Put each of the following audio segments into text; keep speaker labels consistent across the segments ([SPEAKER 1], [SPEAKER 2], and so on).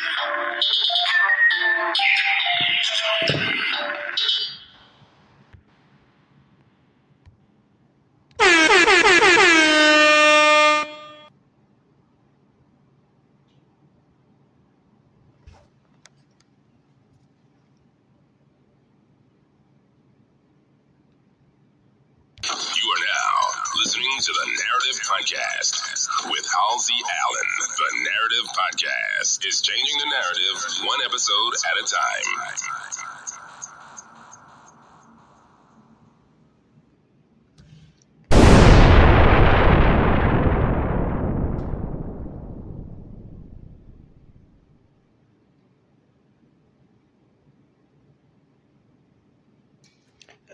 [SPEAKER 1] You are now listening to the Narrative Podcast with Halsey Allen. The Narrative Podcast is changing the narrative one episode at a time.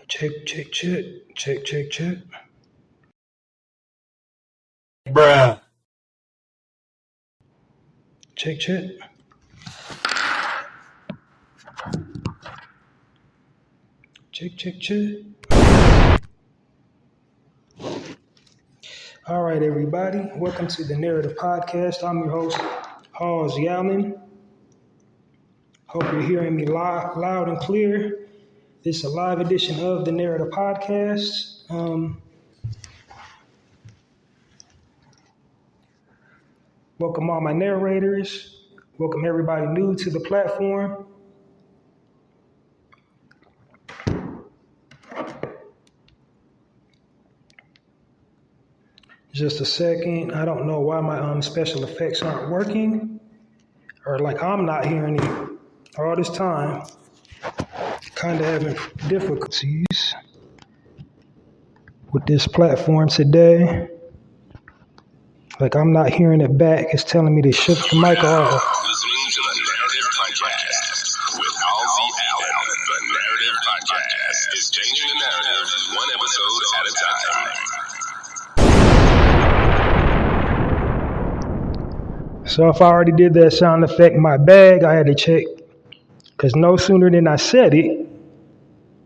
[SPEAKER 2] Check.
[SPEAKER 3] Bruh.
[SPEAKER 2] Check. All right, everybody. Welcome to the Narrative Podcast. I'm your host, Halsey Allen. Hope you're hearing me loud and clear. This is a live edition of the Narrative Podcast. Welcome all my narrators. Welcome everybody new to the platform. Just a second. I don't know why my special effects aren't working, or like I'm not hearing it all this time. Kind of having difficulties with this platform today. Like I'm not hearing it back. It's telling me to shut the mic off.
[SPEAKER 1] Listening to the Narrative Podcast with Halsey Allen. The Narrative Podcast is changing the narrative one episode at a time.
[SPEAKER 2] So if I already did that sound effect, my bag, I had to check. Because no sooner than I said it,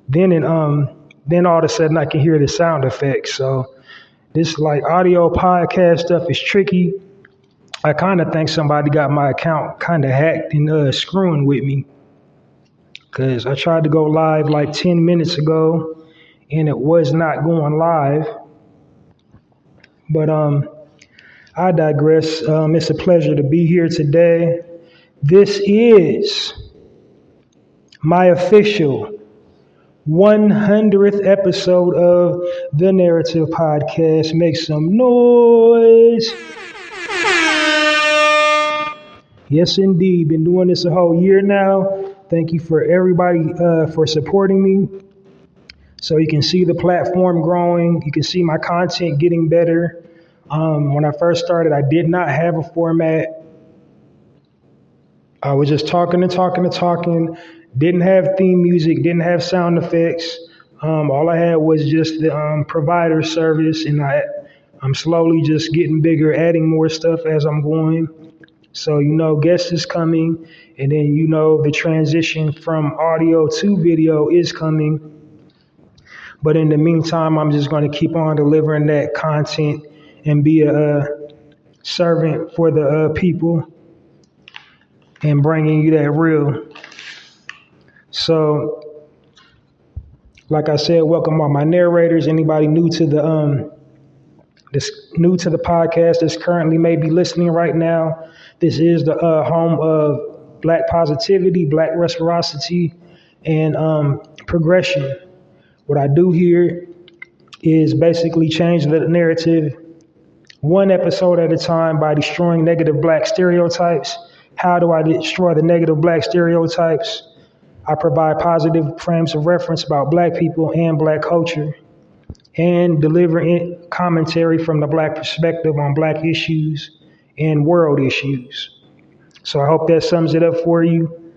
[SPEAKER 2] then all of a sudden I can hear the sound effects. So this like audio podcast stuff is tricky. I kind of think somebody got my account kind of hacked and screwing with me. Because I tried to go live like 10 minutes ago and it was not going live. But I digress. It's a pleasure to be here today. This is my official 100th episode of the Narrative Podcast. Make some noise. Yes, indeed. Been doing this a whole year now. Thank you for everybody for supporting me. So you can see the platform growing. You can see my content getting better. When I first started, I did not have a format. I was just talking. Didn't have theme music, didn't have sound effects. All I had was just the provider service, and I'm slowly just getting bigger, adding more stuff as I'm going. So, guests is coming, and then, the transition from audio to video is coming. But in the meantime, I'm just going to keep on delivering that content and be a servant for the people and bringing you that real. So, like I said, welcome all my narrators. Anybody new to the podcast that's currently maybe listening right now. This is the home of Black positivity, Black reciprocity, and progression. What I do here is basically change the narrative one episode at a time by destroying negative Black stereotypes. How do I destroy the negative Black stereotypes? I provide positive frames of reference about Black people and Black culture and deliver commentary from the Black perspective on Black issues and world issues. So I hope that sums it up for you.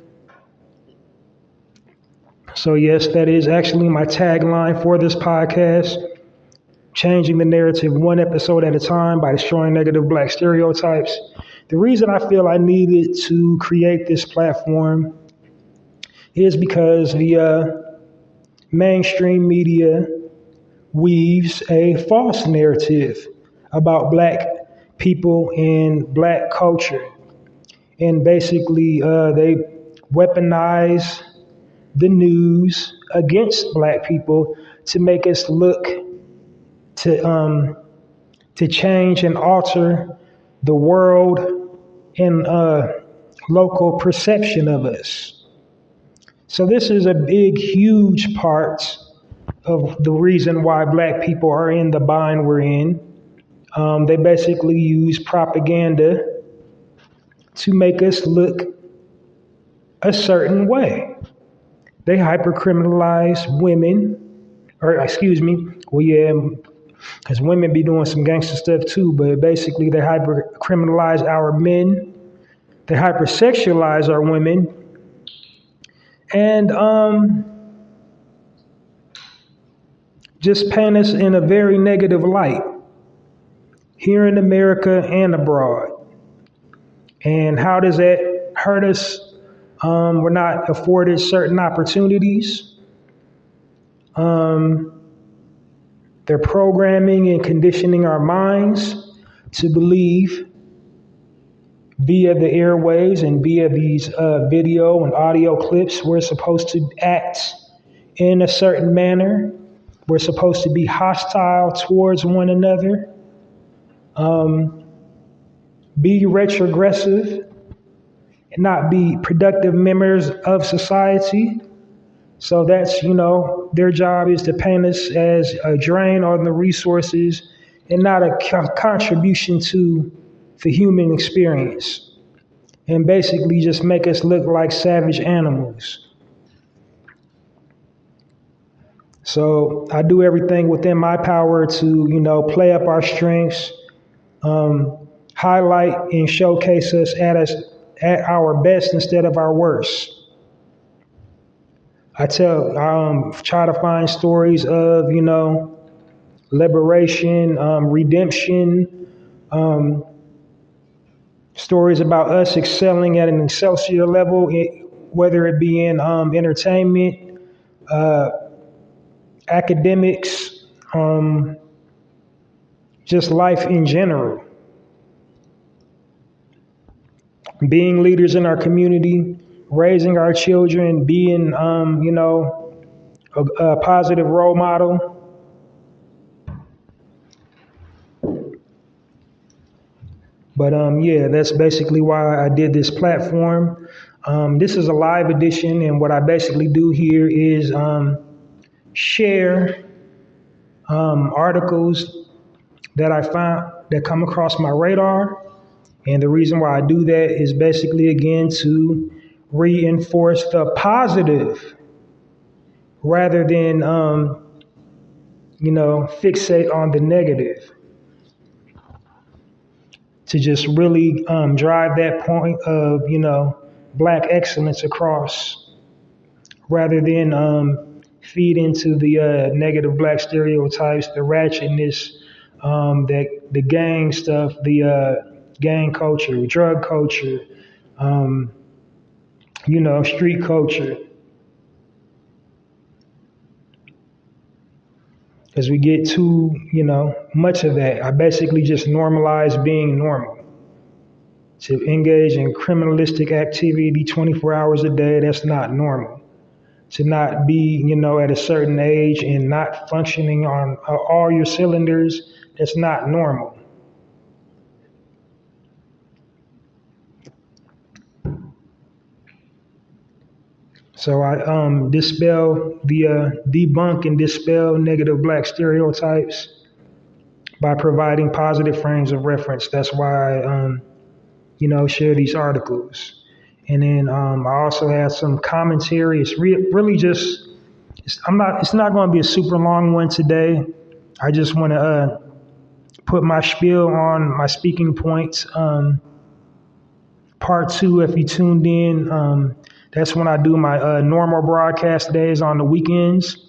[SPEAKER 2] So yes, that is actually my tagline for this podcast. Changing the narrative one episode at a time by destroying negative Black stereotypes. The reason I feel I needed to create this platform is because the mainstream media weaves a false narrative about Black people and Black culture. And basically, they weaponize the news against Black people to make us look to change and alter the world and local perception of us. So this is a big, huge part of the reason why Black people are in the bind we're in. They basically use propaganda to make us look a certain way. They hypercriminalize women, because women be doing some gangster stuff too, but basically they hypercriminalize our men, they hypersexualize our women, and just paint us in a very negative light here in America and abroad. And how does that hurt us? We're not afforded certain opportunities. They're programming and conditioning our minds to believe via the airwaves and via these video and audio clips we're supposed to act in a certain manner. We're supposed to be hostile towards one another, be retrogressive, and not be productive members of society. So that's, their job is to paint us as a drain on the resources and not a contribution to the human experience. And basically just make us look like savage animals. So I do everything within my power to, play up our strengths, highlight and showcase us at our best instead of our worst. I try to find stories of, liberation, redemption, stories about us excelling at an excelsior level, whether it be in entertainment, academics, just life in general. Being leaders in our community, raising our children, being, a positive role model. But that's basically why I did this platform. This is a live edition, and what I basically do here is share articles that I found that come across my radar. And the reason why I do that is basically, again, to reinforce the positive rather than, fixate on the negative. To just really drive that point of, Black excellence across rather than feed into the negative Black stereotypes, the ratchetness, the gang stuff, the gang culture, drug culture, street culture. Because we get too, much of that. I basically just normalize being normal. To engage in criminalistic activity 24 hours a day, that's not normal. To not be, at a certain age and not functioning on all your cylinders, that's not normal. So I debunk and dispel negative Black stereotypes by providing positive frames of reference. That's why I, share these articles. And then I also have some commentary. It's really just, it's not going to be a super long one today. I just want to put my spiel on my speaking points. Part 2, if you tuned in, that's when I do my normal broadcast days on the weekends.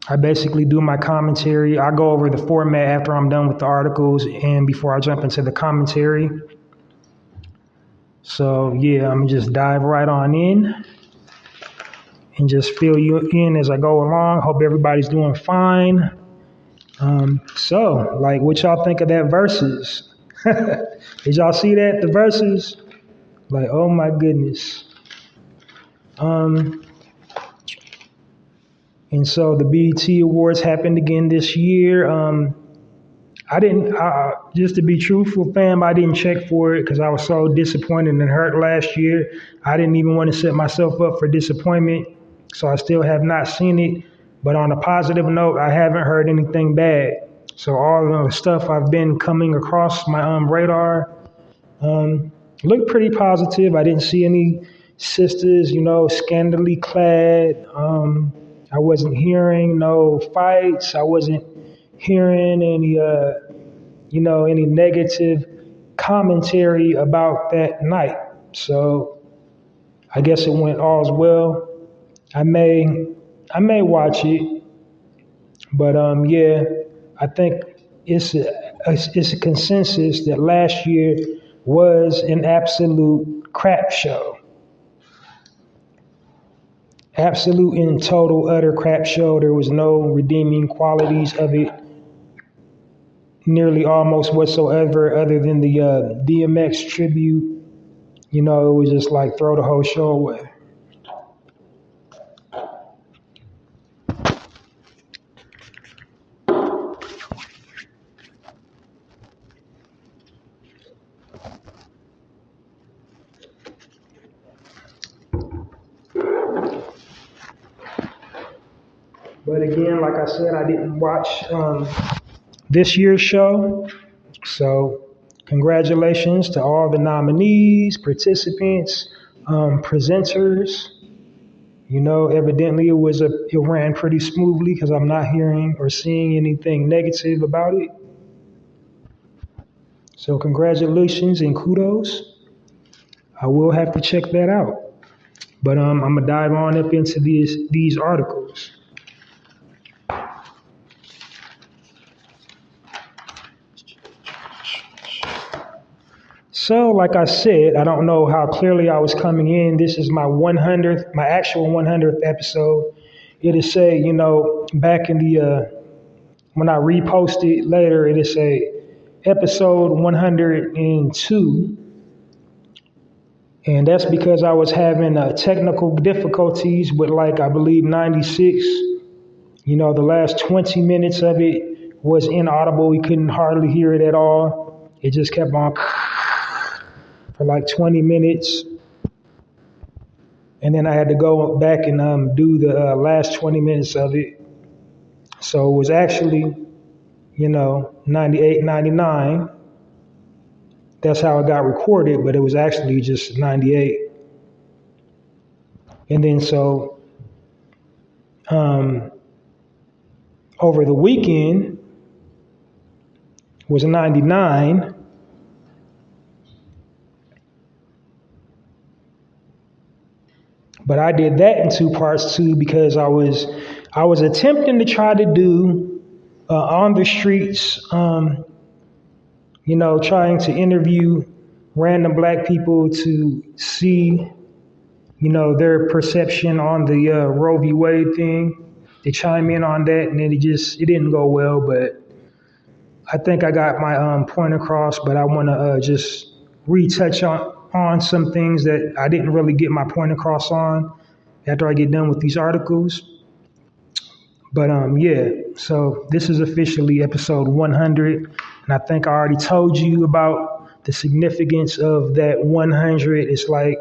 [SPEAKER 2] I basically do my commentary. I go over the format after I'm done with the articles and before I jump into the commentary. So yeah, I'm just dive right on in and just fill you in as I go along. Hope everybody's doing fine. So, like, what y'all think of that verses? Did y'all see that, the verses? Like, oh my goodness. Um, and so the BET Awards happened again this year. I didn't, just to be truthful, fam, I didn't check for it because I was so disappointed and hurt last year. I didn't even want to set myself up for disappointment. So I still have not seen it. But on a positive note, I haven't heard anything bad. So all the stuff I've been coming across my radar looked pretty positive. I didn't see any sisters, scantily clad. I wasn't hearing no fights. I wasn't hearing any negative commentary about that night. So I guess it went all's well. I may watch it, but yeah, I think it's a consensus that last year was an absolute crap show. Absolute and total utter crap show. There was no redeeming qualities of it nearly almost whatsoever other than the DMX tribute. It was just like throw the whole show away. But again, like I said, I didn't watch this year's show. So congratulations to all the nominees, participants, presenters. Evidently it ran pretty smoothly because I'm not hearing or seeing anything negative about it. So congratulations and kudos. I will have to check that out. But I'm gonna dive on up into these articles. So, like I said, I don't know how clearly I was coming in. This is my actual 100th episode. It'll say, back in when I repost it later, it'll say episode 102. And that's because I was having technical difficulties with, I believe 96. The last 20 minutes of it was inaudible. We couldn't hardly hear it at all. It just kept on for 20 minutes. And then I had to go back and do the last 20 minutes of it. So it was actually, 98, 99. That's how it got recorded, but it was actually just 98. And then so over the weekend was 99. But I did that in two parts too because I was attempting to try to do on the streets, trying to interview random black people to see, their perception on the Roe v. Wade thing. They chime in on that, and then it didn't go well. But I think I got my point across. But I want to just retouch on some things that I didn't really get my point across on after I get done with these articles. But yeah, so this is officially episode 100. And I think I already told you about the significance of that 100. It's like,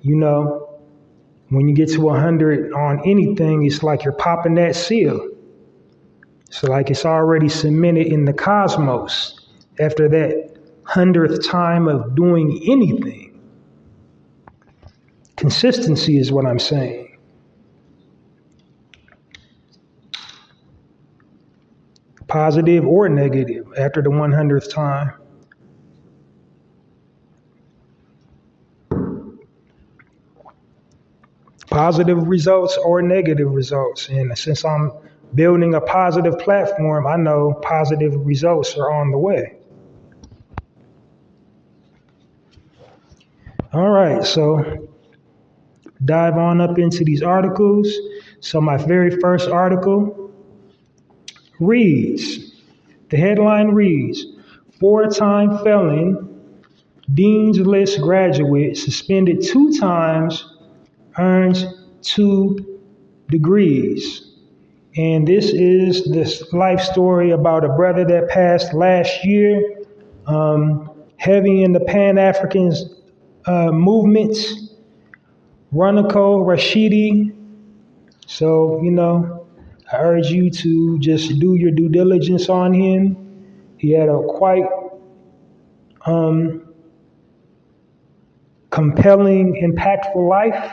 [SPEAKER 2] when you get to 100 on anything, it's like you're popping that seal. So it's already cemented in the cosmos after that 100th time of doing anything. Consistency is what I'm saying. Positive or negative after the 100th time. Positive results or negative results. And since I'm building a positive platform, I know positive results are on the way. All right, so dive on up into these articles. So my very first article The headline reads, 4-time felon, Dean's List graduate, suspended 2 times, earns 2 degrees. And this is this life story about a brother that passed last year, heavy in the Pan-African movements, Runako Rashidi. So, I urge you to just do your due diligence on him. He had a quite compelling, impactful life,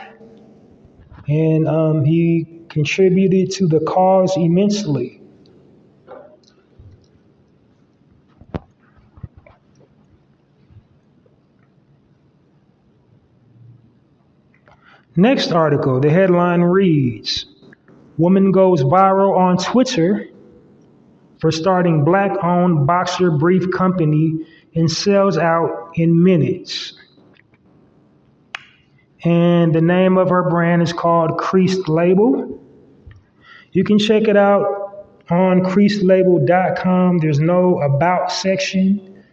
[SPEAKER 2] and he contributed to the cause immensely. Next article, the headline reads, Woman goes viral on Twitter for starting Black-owned boxer brief company and sells out in minutes. And the name of her brand is called Creased Label. You can check it out on creasedlabel.com. There's no about section.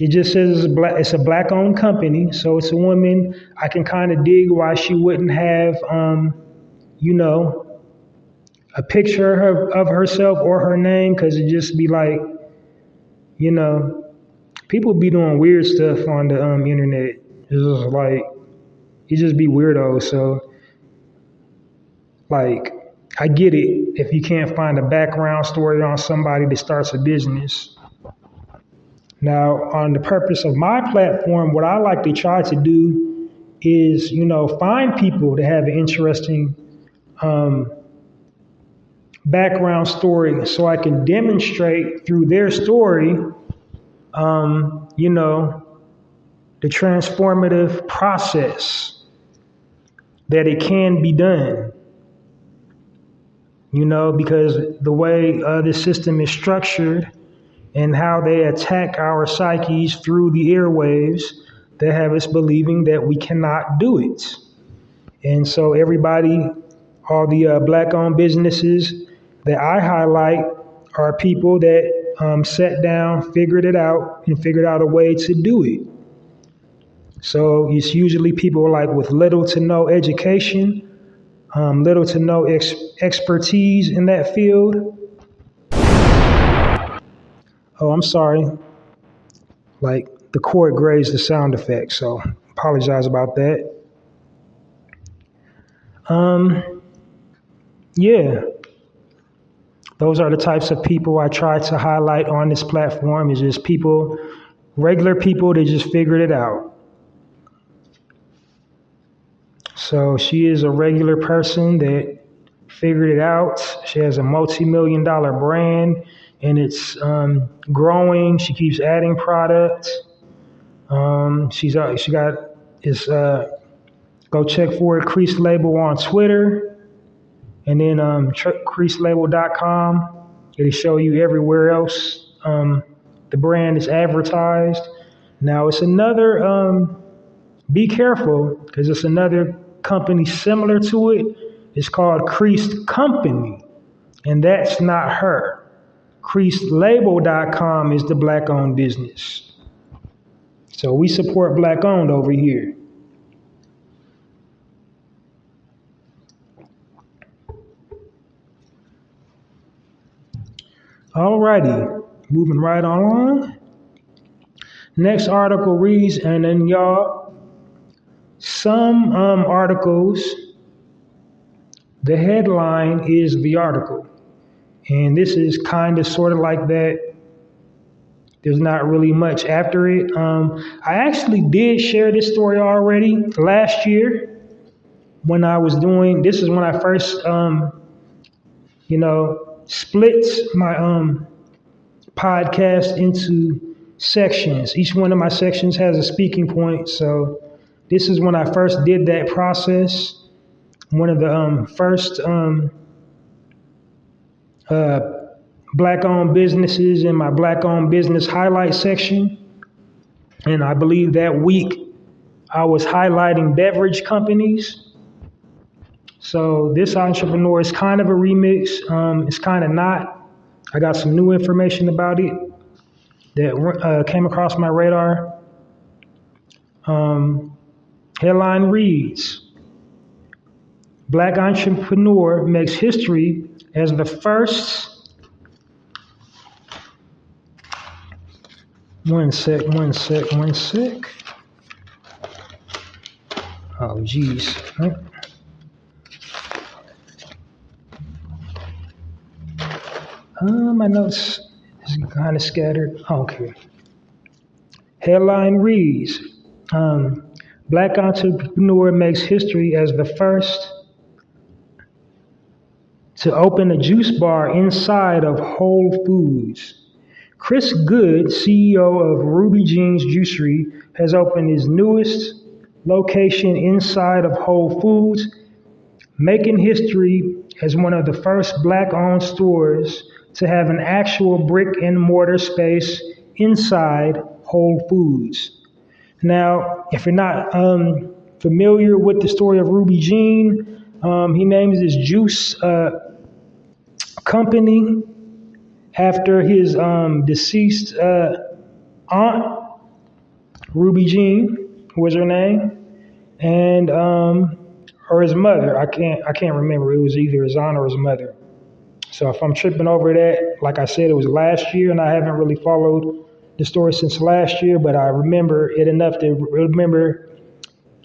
[SPEAKER 2] It just says it's a Black-owned company, so it's a woman. I can kind of dig why she wouldn't have, a picture of herself or her name, because it just be like, people be doing weird stuff on the internet. It's just like, you just be weirdos. So, I get it if you can't find a background story on somebody that starts a business. Now, on the purpose of my platform, what I like to try to do is, find people that have an interesting background story so I can demonstrate through their story, the transformative process that it can be done. Because the way this system is structured and how they attack our psyches through the airwaves, they have us believing that we cannot do it. And so everybody, all the Black-owned businesses that I highlight are people that sat down, figured it out, and figured out a way to do it. So it's usually people with little to no education, little to no expertise in that field. Oh, I'm sorry. The cord grazed the sound effect, so apologize about that. Yeah. Those are the types of people I try to highlight on this platform, is just people, regular people that just figured it out. So she is a regular person that figured it out. She has a multi-million-dollar brand, and it's growing. She keeps adding product. She got this. Go check for it. Creased Label on Twitter, and then creasedlabel.com. It'll show you everywhere else the brand is advertised. Now it's another. Be careful, because it's another company similar to it. It's called Creased Company, and that's not her. Creasedlabel.com is the Black-owned business. So we support Black-owned over here. Alrighty, moving right along. Next article reads, and then y'all, some articles, the headline is the article. And this is kind of sort of like that. There's not really much after it. I actually did share this story already last year when I was doing, this is when I first, split my podcast into sections. Each one of my sections has a speaking point. So this is when I first did that process. One of the first Black-owned businesses in my Black-owned business highlight section. And I believe that week I was highlighting beverage companies. So this entrepreneur is kind of a remix. It's kind of not. I got some new information about it that came across my radar. Headline reads, Black entrepreneur makes history as the first. One sec. Oh, geez. My notes is kind of scattered. Okay. Headline reads, Black entrepreneur makes history as the first to open a juice bar inside of Whole Foods. Chris Good, CEO of Ruby Jeans Juicery, has opened his newest location inside of Whole Foods, making history as one of the first Black-owned stores to have an actual brick-and-mortar space inside Whole Foods. Now, if you're not familiar with the story of Ruby Jean, he names his juice company after his deceased aunt, Ruby Jean was her name, and or his mother. I can't remember. It was either his aunt or his mother. So if I'm tripping over that, like I said, it was last year, and I haven't really followed the story since last year, but I remember it enough to remember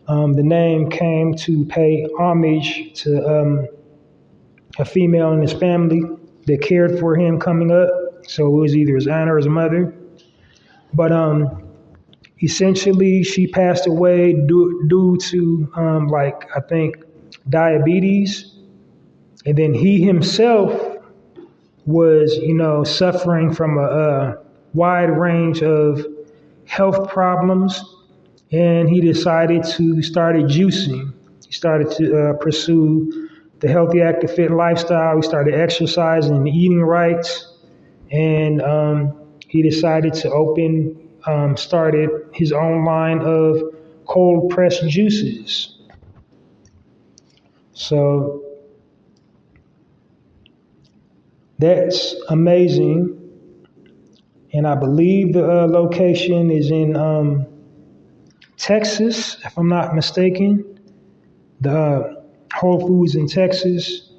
[SPEAKER 2] the name came to pay homage to a female in his family that cared for him coming up. So it was either his aunt or his mother. But essentially, she passed away due to, I think, diabetes. And then he himself was, suffering from a wide range of health problems. And he decided to start juicing. He started to pursue the healthy, active, fit lifestyle. He started exercising and eating right. And he decided to started his own line of cold pressed juices. So that's amazing. And I believe the location is in Texas, if I'm not mistaken. The Whole Foods in Texas.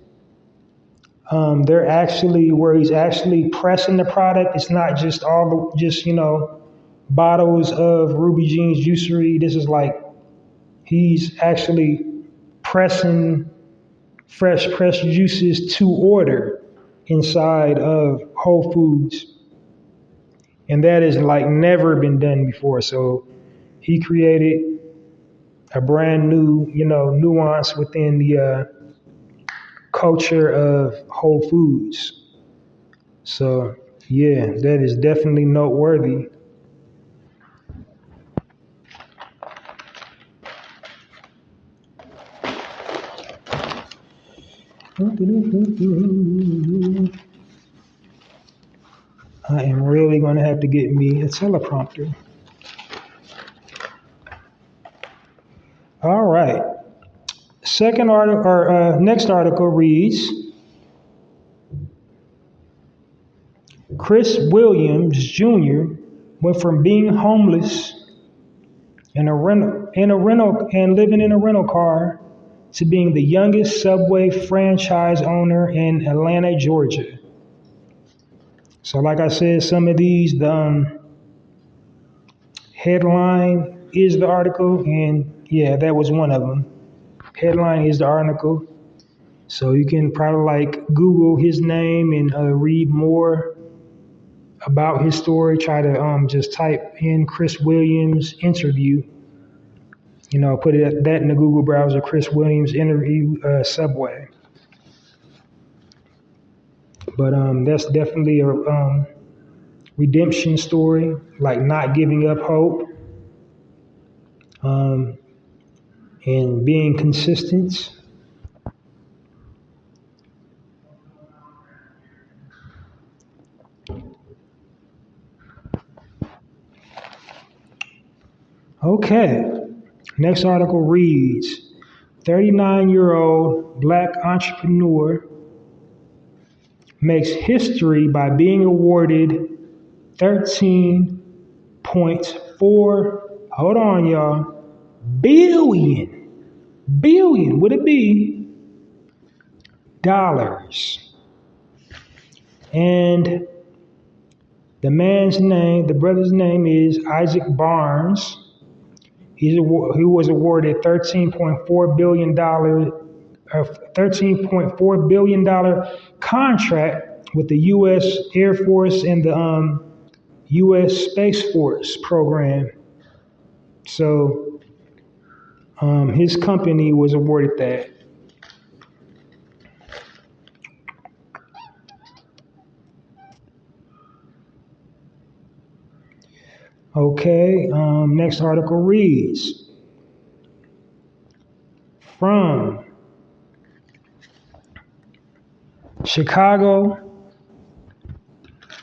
[SPEAKER 2] They're actually where he's actually pressing the product. It's not just bottles of Ruby Jeans Juicery. This is like he's actually pressing fresh pressed juices to order inside of Whole Foods. And that is like never been done before. So he created a brand new, nuance within the culture of Whole Foods. So yeah, that is definitely noteworthy. I am really going to have to get me a teleprompter. All right. Next article reads, Chris Williams Jr. went from being homeless and living in a rental car to being the youngest Subway franchise owner in Atlanta, Georgia. So like I said, some of these, the headline is the article, and yeah, that was one of them. Headline is the article. So you can probably Google his name and read more about his story. Try to just type in Chris Williams interview. Put that in the Google browser, Chris Williams interview Subway. But that's definitely a redemption story, like not giving up hope and being consistent. Okay, next article reads, 39-year-old black entrepreneur makes history by being awarded 13.4, hold on y'all, billion, would it be, dollars. And the brother's name is Isaac Barnes. He was awarded $13.4 billion contract with the U.S. Air Force and the U.S. Space Force program. So his company was awarded that. Okay, next article reads, from Chicago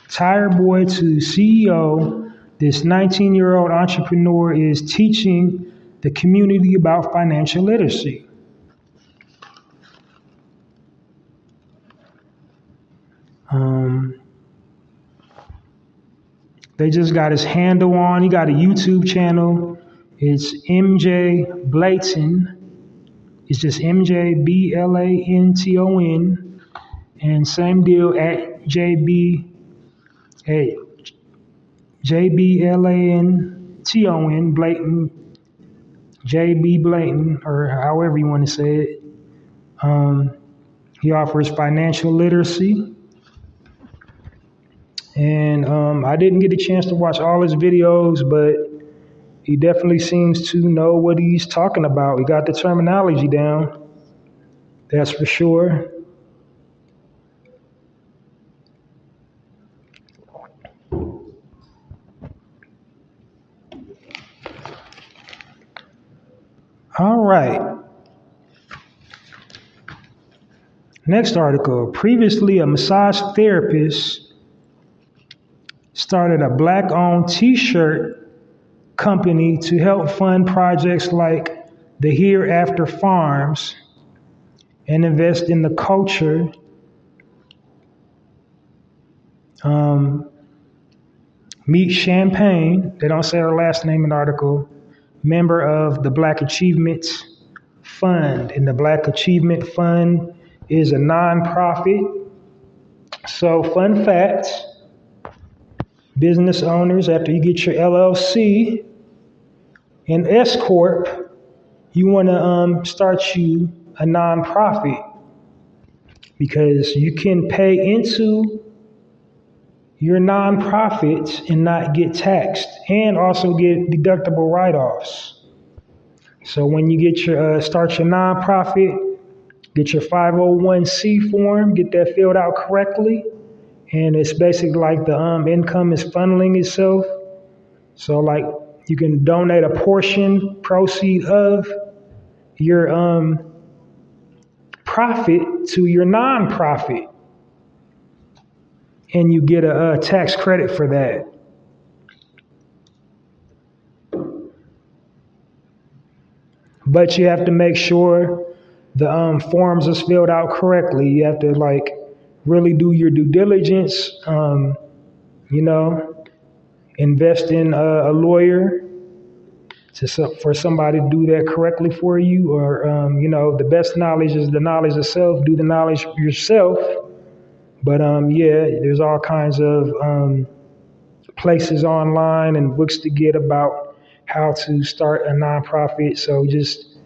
[SPEAKER 2] tire boy to CEO, this 19-year-old entrepreneur is teaching the community about financial literacy. They just got his handle on. He got a YouTube channel. It's MJ Blayton. It's just MJ Blanton. And same deal at JB Blanton, Blayton, JB Blayton, or however you want to say it. He offers financial literacy. And I didn't get a chance to watch all his videos, but he definitely seems to know what he's talking about. He got the terminology down, that's for sure. All right. Next article. Previously a massage therapist started a black-owned t-shirt company to help fund projects like the Hereafter Farms and invest in the culture. Meet Champagne, they don't say her last name in the article, member of the Black Achievement Fund. And the Black Achievement Fund is a nonprofit. So fun fact, business owners, after you get your LLC and S Corp, you want to start you a nonprofit because you can pay into your nonprofit and not get taxed and also get deductible write-offs. So when you get your start your nonprofit, get your 501c form, get that filled out correctly. And it's basically like the income is funneling itself. So like you can donate a portion proceed of your profit to your nonprofit. And you get a tax credit for that. But you have to make sure the forms are filled out correctly. You have to like really do your due diligence, invest in a lawyer for somebody to do that correctly for you, or, the best knowledge is the knowledge of self, do the knowledge yourself. But there's all kinds of places online and books to get about how to start a nonprofit. So just,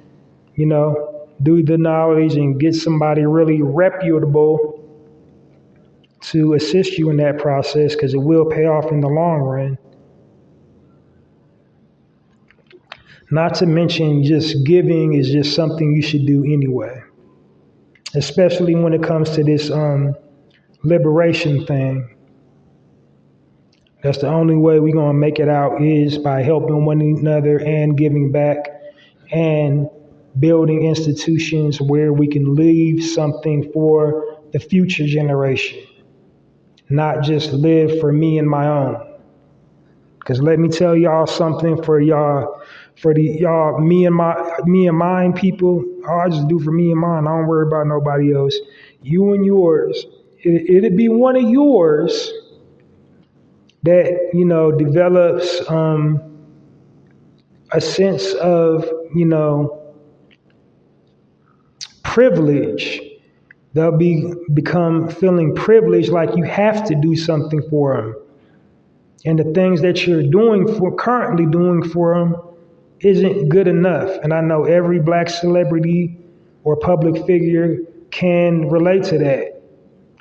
[SPEAKER 2] do the knowledge and get somebody really reputable to assist you in that process, because it will pay off in the long run. Not to mention, just giving is just something you should do anyway, especially when it comes to this liberation thing. That's the only way we're going to make it out, is by helping one another and giving back and building institutions where we can leave something for the future generation. Not just live for me and my own. Because let me tell y'all something, for me and mine people, I just do for me and mine. I don't worry about nobody else. You and yours. It'd be one of yours that, develops a sense of, privilege. They'll become feeling privileged, like you have to do something for them. And the things that you're currently doing for them isn't good enough. And I know every black celebrity or public figure can relate to that.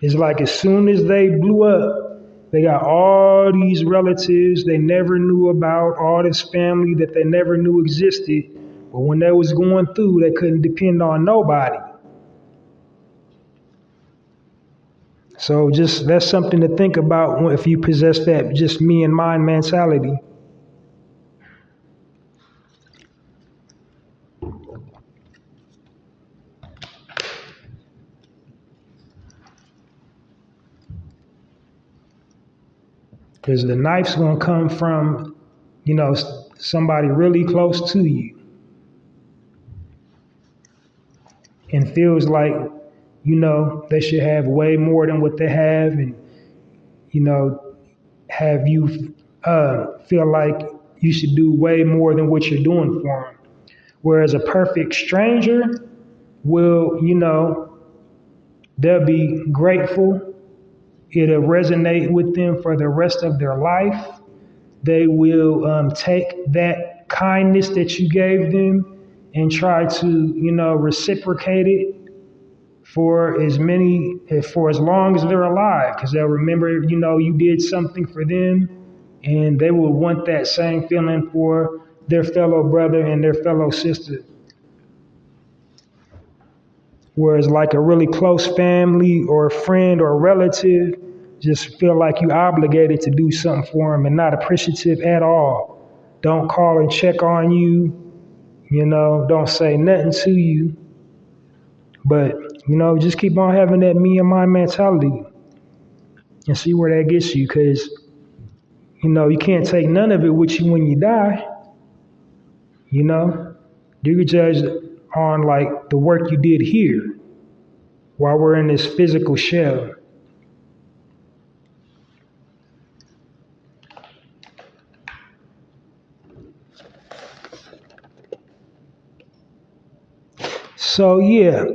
[SPEAKER 2] It's like as soon as they blew up, they got all these relatives they never knew about, all this family that they never knew existed. But when they was going through, they couldn't depend on nobody. So that's something to think about if you possess that just me and mine mentality. Because the knife's going to come from, somebody really close to you. And feels like, they should have way more than what they have, and, have you feel like you should do way more than what you're doing for them. Whereas a perfect stranger will, they'll be grateful. It'll resonate with them for the rest of their life. They will take that kindness that you gave them and try to, reciprocate it for as long as they're alive, because they'll remember, you did something for them, and they will want that same feeling for their fellow brother and their fellow sister. Whereas like a really close family or friend or relative just feel like you obligated to do something for them and not appreciative at all. Don't call and check on you, don't say nothing to you. But, just keep on having that me and my mentality and see where that gets you. Because, you can't take none of it with you when you die. You can judge on like the work you did here while we're in this physical shell. So yeah,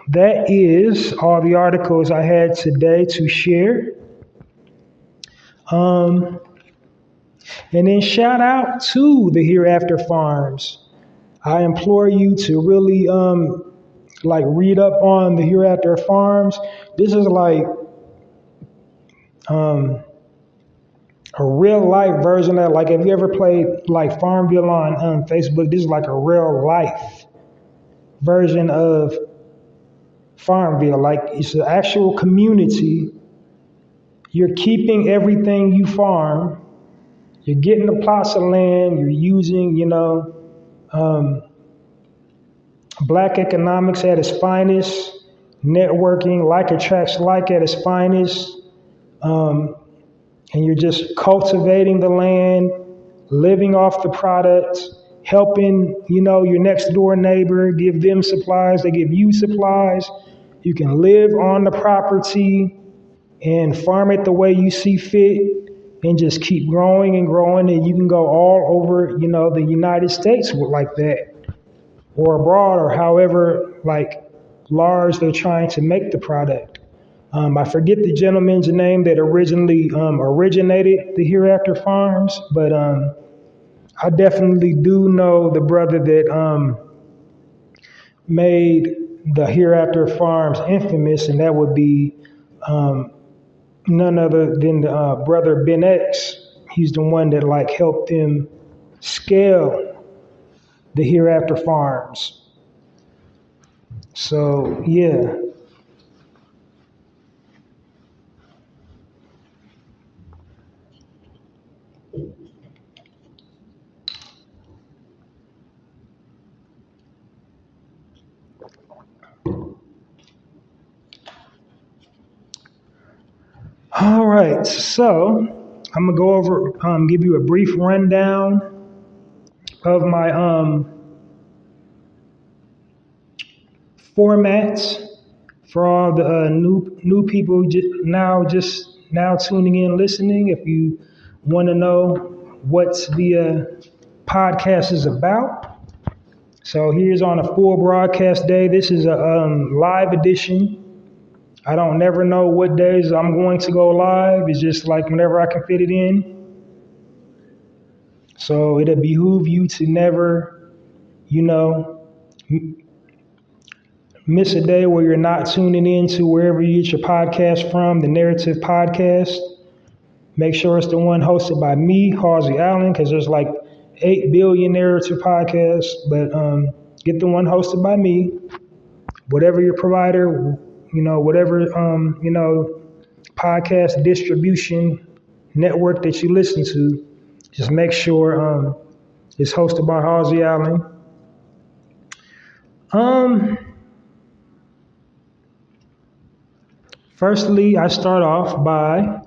[SPEAKER 2] that is all the articles I had today to share. And then shout out to the Hereafter Farms. I implore you to really read up on the Hereafter Farms. This is like a real life version of, like, if you ever played like Farmville on Facebook, this is like a real life version of Farmville. Like, it's an actual community. You're keeping everything you farm. You're getting the plots of land. You're using, black economics at its finest, networking, like attracts like at its finest. And you're just cultivating the land, living off the products, helping, your next door neighbor, give them supplies, they give you supplies. You can live on the property and farm it the way you see fit and just keep growing and growing. And you can go all over, the United States like that, or abroad, or however large they're trying to make the product. I forget the gentleman's name that originally originated the Hereafter Farms, but I definitely do know the brother that made the Hereafter Farms infamous, and that would be none other than the brother Ben X. He's the one that helped them scale the Hereafter Farms. So yeah. All right, so I'm gonna go over, give you a brief rundown of my formats for all the new people just now tuning in, listening. If you want to know what the podcast is about, so here's on a full broadcast day. This is a live edition. I don't never know what days I'm going to go live. It's just like whenever I can fit it in. So it'll behoove you to never, miss a day where you're not tuning in to wherever you get your podcast from, the Narrative Podcast. Make sure it's the one hosted by me, Halsey Allen, because there's like 8 billion narrative podcasts, but get the one hosted by me. Whatever your provider, whatever podcast distribution network that you listen to, just make sure it's hosted by Halsey Allen. Firstly, I start off by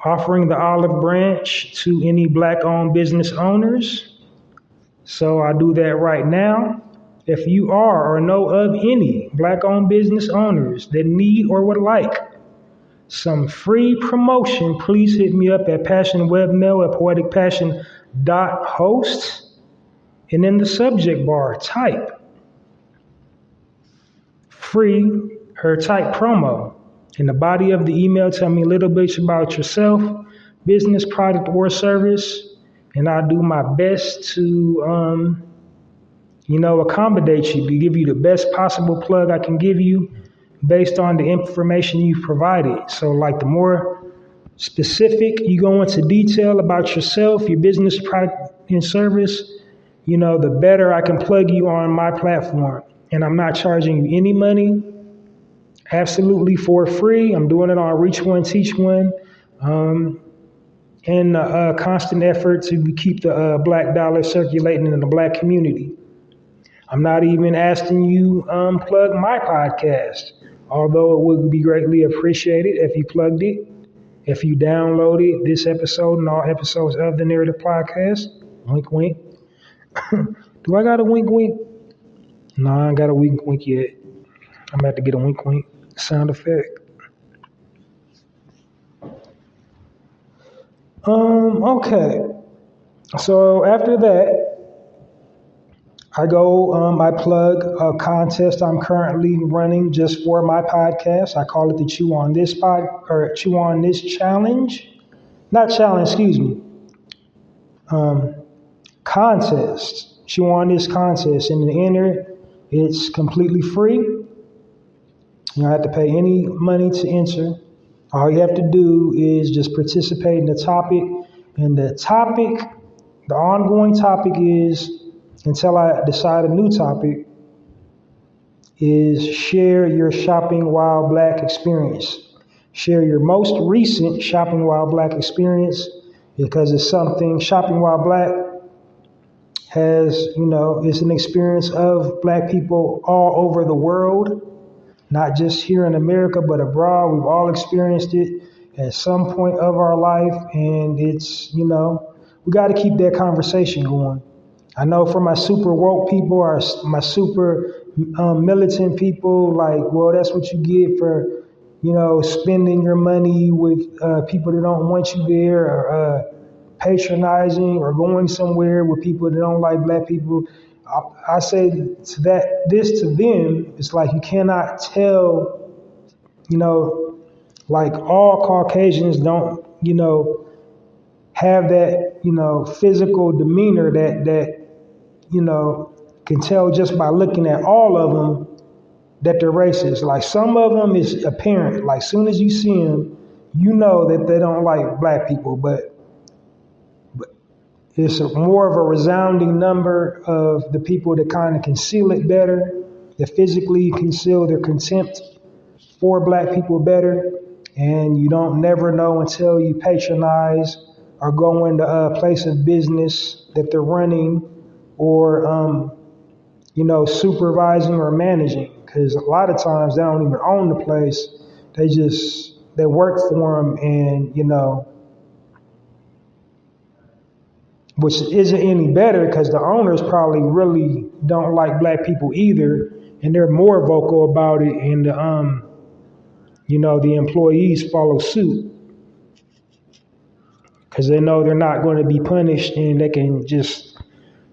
[SPEAKER 2] offering the olive branch to any Black-owned business owners. So I do that right now. If you are or know of any Black-owned business owners that need or would like some free promotion, please hit me up at passionwebmail@poeticpassion.host. And in the subject bar, type free or type promo. In the body of the email, tell me a little bit about yourself, business, product, or service, and I'll do my best to, accommodate you, to give you the best possible plug I can give you based on the information you've provided. So like the more specific you go into detail about yourself, your business, product, and service, the better I can plug you on my platform. And I'm not charging you any money. Absolutely for free. I'm doing it on Reach One, Teach One, and a constant effort to keep the Black dollar circulating in the Black community. I'm not even asking you plug my podcast, although it would be greatly appreciated if you plugged it, if you downloaded this episode and all episodes of the Narrative Podcast. Wink, wink. Do I got a wink, wink? No, I ain't got a wink, wink yet. I'm about to get a wink, wink sound effect. Okay. So after that, I plug a contest I'm currently running just for my podcast. I call it the Chew on This challenge. Not challenge, excuse me. Contest. Chew on This contest. And to enter, it's completely free. You don't have to pay any money to enter. All you have to do is just participate in the topic. And the ongoing topic is, until I decide a new topic, is share your shopping while Black experience. Share your most recent shopping while Black experience, because it's something shopping while Black has, it's an experience of Black people all over the world. Not just here in America, but abroad. We've all experienced it at some point of our life. And it's, we got to keep that conversation going. I know for my super woke people or my super militant people, like, well, that's what you get for, spending your money with people that don't want you there, or patronizing or going somewhere with people that don't like Black people. I say to them, it's like you cannot tell, like all Caucasians don't, have that, physical demeanor that can tell just by looking at all of them that they're racist. Like some of them is apparent. Like soon as you see them, you know that they don't like Black people, but it's more of a resounding number of the people that kind of conceal it better, that physically conceal their contempt for Black people better. And you don't never know until you patronize or go into a place of business that they're running or, supervising or managing. Because a lot of times they don't even own the place. They work for them and, which isn't any better because the owners probably really don't like Black people either. and they're more vocal about it, and the employees follow suit because they know they're not going to be punished, and they can just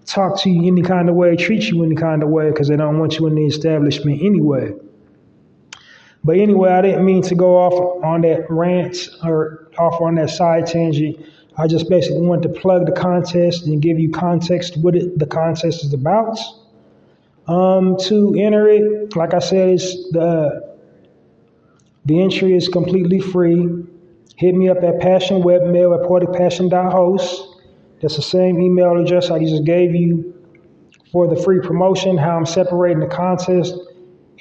[SPEAKER 2] talk to you any kind of way, treat you any kind of way, because they don't want you in the establishment anyway. But anyway, I didn't mean to go off on that rant or off on that side tangent. I just basically wanted to plug the contest and give you context what the contest is about. To enter it, like I said, the entry is completely free. Hit me up at passionwebmail at poeticpassion.host. That's the same email address I just gave you for the free promotion. How I'm separating the contest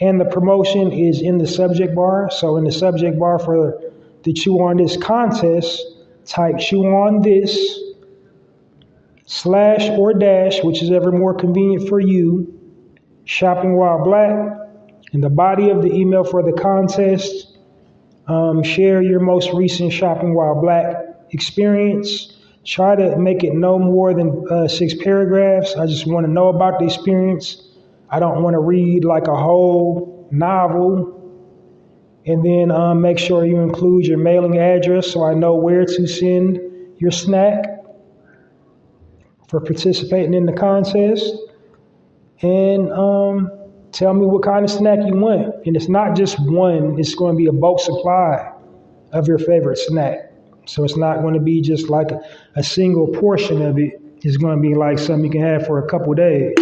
[SPEAKER 2] and the promotion is in the subject bar. So in the subject bar for the Chew on This contest, type Chew on This / or dash, which is ever more convenient for you, Shopping While Black. In the body of the email for the contest, share your most recent Shopping While Black experience. Try to make it no more than 6 paragraphs. I just want to know about the experience. I don't want to read like a whole novel. And then make sure you include your mailing address so I know where to send your snack for participating in the contest. And tell me what kind of snack you want. And it's not just one, it's going to be a bulk supply of your favorite snack. So it's not going to be just like a single portion of it. It's going to be like something you can have for a couple days.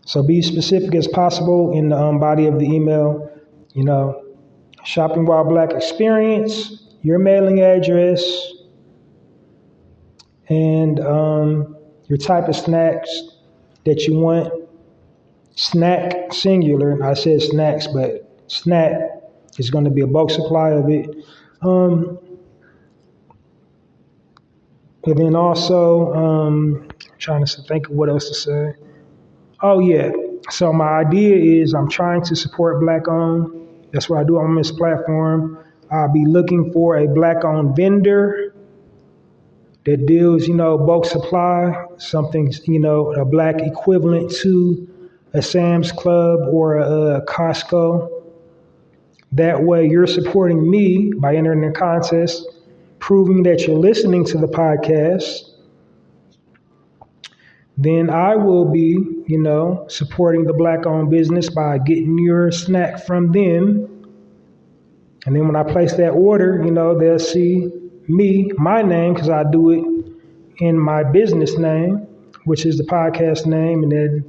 [SPEAKER 2] So be specific as possible in the body of the email. Shopping While Black experience, your mailing address, and your type of snacks that you want. Snack singular. I said snacks, but snack is going to be a bulk supply of it. And then also, trying to think of what else to say. Oh yeah. So my idea is I'm trying to support Black-owned. That's what I do on this platform. I'll be looking for a Black-owned vendor that deals, bulk supply, something, a Black equivalent to a Sam's Club or a Costco. That way you're supporting me by entering the contest, proving that you're listening to the podcast. Then I will be, supporting the Black-owned business by getting your snack from them. And then when I place that order, they'll see my name, because I do it in my business name, which is the podcast name. And then,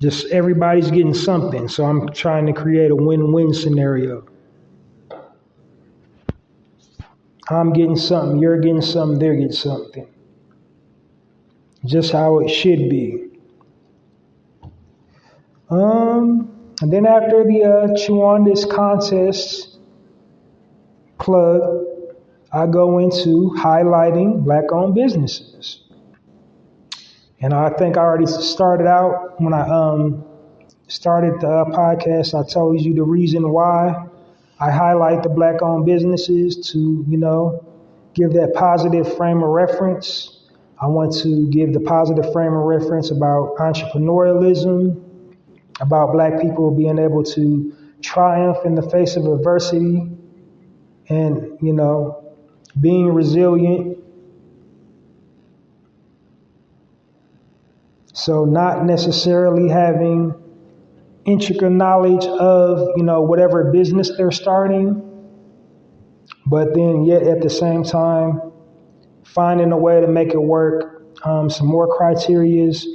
[SPEAKER 2] just everybody's getting something. So I'm trying to create a win-win scenario. I'm getting something, you're getting something, they're getting something. Just how it should be. And then after the Chew on This contest plug, I go into highlighting Black-owned businesses. And I think I already started out when I started the podcast. I told you the reason why I highlight the Black-owned businesses to, give that positive frame of reference. I want to give the positive frame of reference about entrepreneurialism, about Black people being able to triumph in the face of adversity and, being resilient. So not necessarily having intricate knowledge of, whatever business they're starting, but then yet at the same time, finding a way to make it work. Some more criterias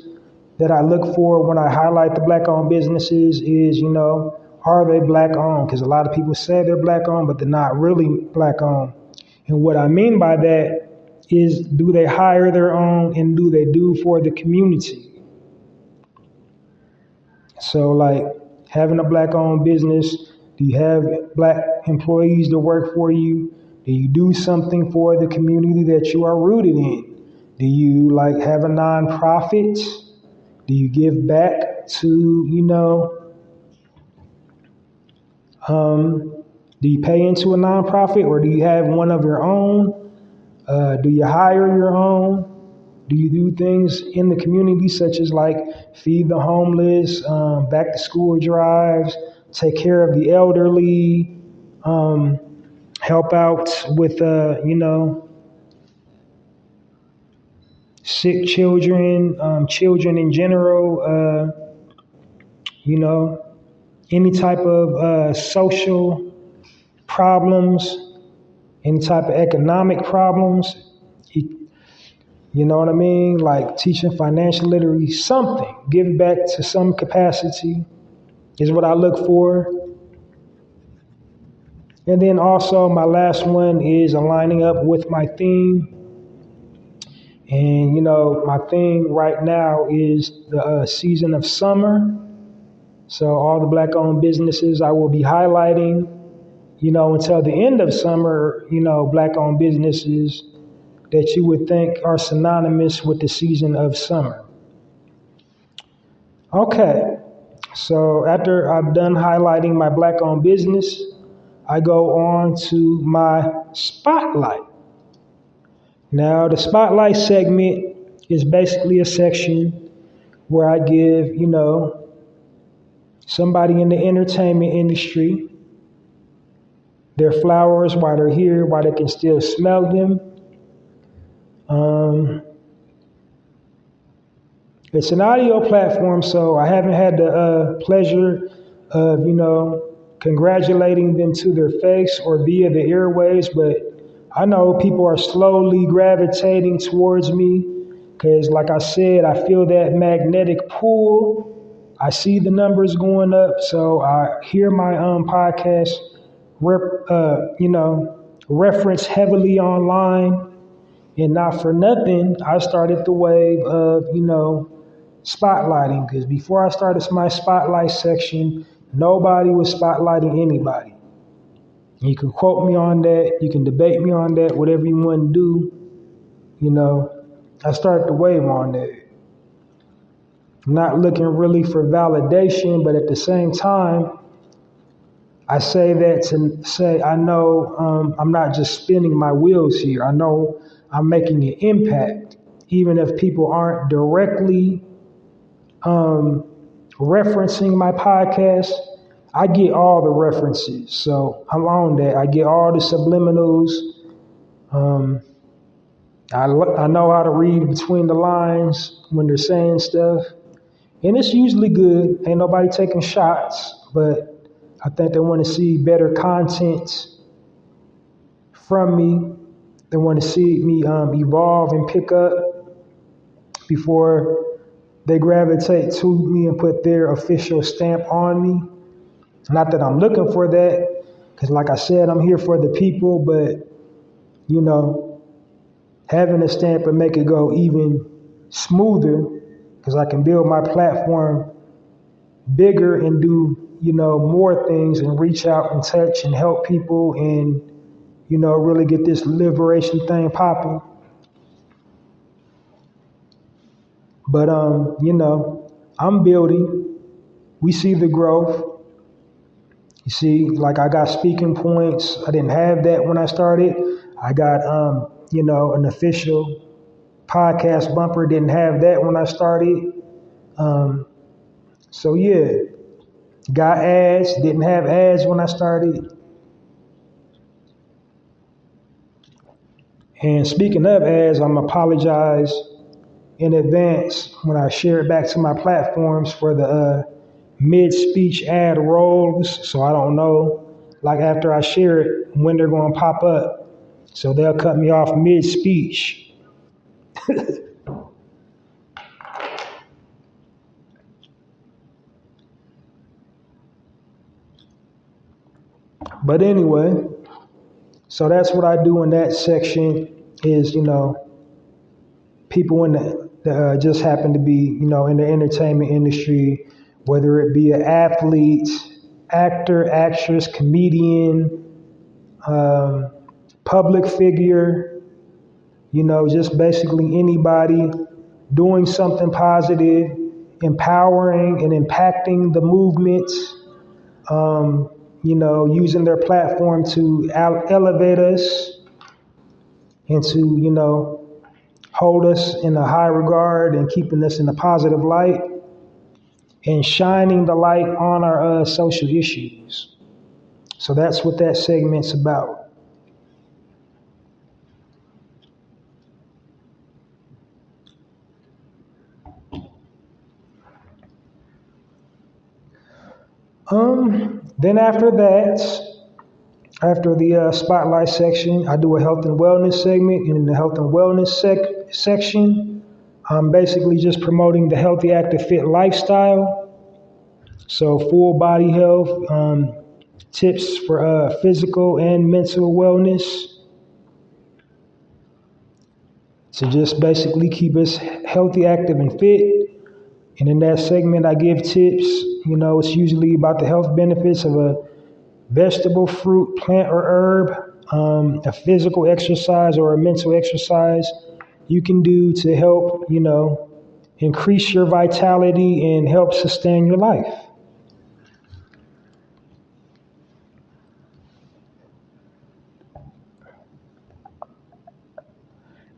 [SPEAKER 2] that I look for when I highlight the Black-owned businesses is, are they Black-owned? Because a lot of people say they're Black-owned, but they're not really Black-owned. And what I mean by that is, do they hire their own and do they do for the community? So like having a Black-owned business, do you have Black employees that work for you? Do you do something for the community that you are rooted in? Do you have a nonprofit? Do you give back to, do Do you pay into a nonprofit or do you have one of your own? Do you hire your own? Do you do things in the community such as like feed the homeless, back to school drives, take care of the elderly, help out with, sick children, children in general, any type of social problems, any type of economic problems, you know what I mean? Like teaching financial literacy, something, give back to some capacity is what I look for. And then also my last one is aligning up with my theme. And, my theme right now is the season of summer. So all the Black-owned businesses I will be highlighting, until the end of summer, Black-owned businesses that you would think are synonymous with the season of summer. Okay, so after I've done highlighting my Black-owned business, I go on to my spotlight. Now, the spotlight segment is basically a section where I give, somebody in the entertainment industry their flowers while they're here, while they can still smell them. It's an audio platform, so I haven't had the pleasure of, congratulating them to their face or via the airwaves, but I know people are slowly gravitating towards me because, like I said, I feel that magnetic pull. I see the numbers going up, so I hear my podcast, reference heavily online. And not for nothing, I started the wave of, spotlighting, because before I started my spotlight section, nobody was spotlighting anybody. You can quote me on that, you can debate me on that, whatever you want to do. I started the wave on that. I'm not looking really for validation, but at the same time, I say that to say I know I'm not just spinning my wheels here. I know I'm making an impact, even if people aren't directly referencing my podcast. I get all the references, so I'm on that. I get all the subliminals. I know how to read between the lines when they're saying stuff, and it's usually good. Ain't nobody taking shots, but I think they want to see better content from me. They want to see me evolve and pick up before they gravitate to me and put their official stamp on me. Not that I'm looking for that, because like I said, I'm here for the people, but, having a stamp and make it go even smoother, because I can build my platform bigger and do, more things and reach out and touch and help people and, really get this liberation thing popping. But, I'm building. We see the growth. You see, like I got speaking points. I didn't have that when I started. I got, an official podcast bumper. Didn't have that when I started. So yeah, got ads. Didn't have ads when I started. And speaking of ads, I'm apologize in advance when I share it back to my platforms for the mid-speech ad rolls. So I don't know, like after I share it, when they're going to pop up. So they'll cut me off mid-speech. But anyway, so that's what I do in that section is, people in the just happen to be, in the entertainment industry, whether it be an athlete, actor, actress, comedian, public figure, just basically anybody doing something positive, empowering and impacting the movements, using their platform to elevate us and to, hold us in a high regard and keeping us in a positive light and shining the light on our social issues. So that's what that segment's about. Then after that, after the spotlight section, I do a health and wellness segment. And in the health and wellness section, I'm basically just promoting the healthy, active, fit lifestyle. So full body health, tips for physical and mental wellness to just basically keep us healthy, active, and fit. And in that segment, I give tips. It's usually about the health benefits of a vegetable, fruit, plant, or herb, a physical exercise or a mental exercise you can do to help, increase your vitality and help sustain your life.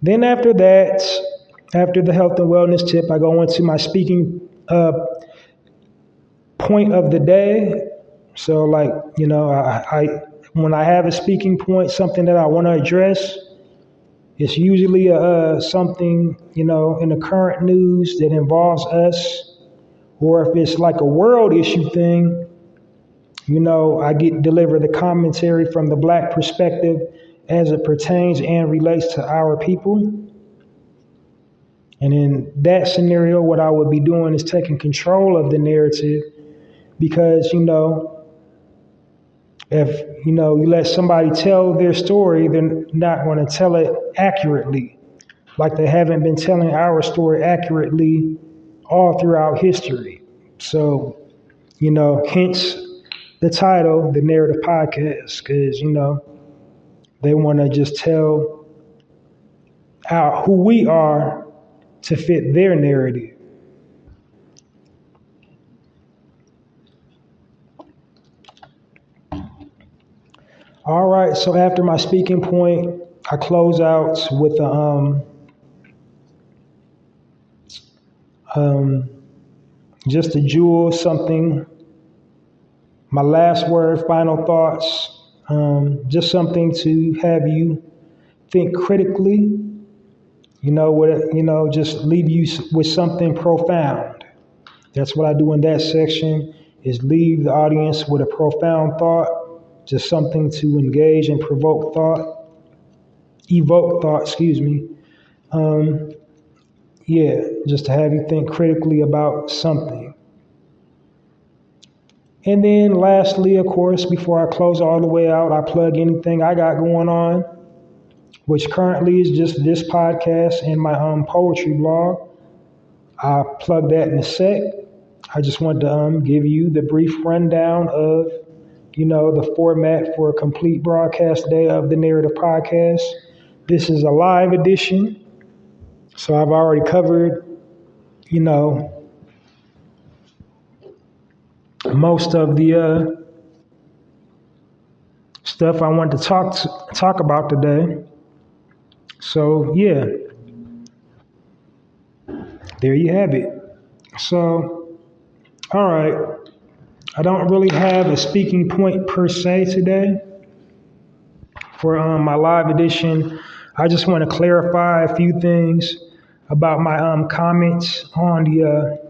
[SPEAKER 2] Then after that, after the health and wellness tip, I go into my speaking point of the day. So I when I have a speaking point, something that I want to address, it's usually something, in the current news that involves us, or if it's like a world issue thing, I get delivered the commentary from the Black perspective as it pertains and relates to our people. And in that scenario, what I would be doing is taking control of the narrative because, if, you let somebody tell their story, they're not going to tell it accurately, like they haven't been telling our story accurately all throughout history. So, hence the title, The Narrative Podcast, because, they want to just tell who we are to fit their narrative. All right, so after my speaking point, I close out with just a jewel, something, my last word, final thoughts, just something to have you think critically, just leave you with something profound. That's what I do in that section, is leave the audience with a profound thought, just something to engage and evoke thought, just to have you think critically about something. And then lastly, of course, before I close all the way out, I plug anything I got going on, which currently is just this podcast and my poetry blog. I'll plug that in a sec. I just wanted to give you the brief rundown of, the format for a complete broadcast day of the Narrative Podcast. This is a live edition, so I've already covered, most of the stuff I wanted to talk about today. So yeah, there you have it. So, all right. I don't really have a speaking point per se today for my live edition. I just want to clarify a few things about my comments on the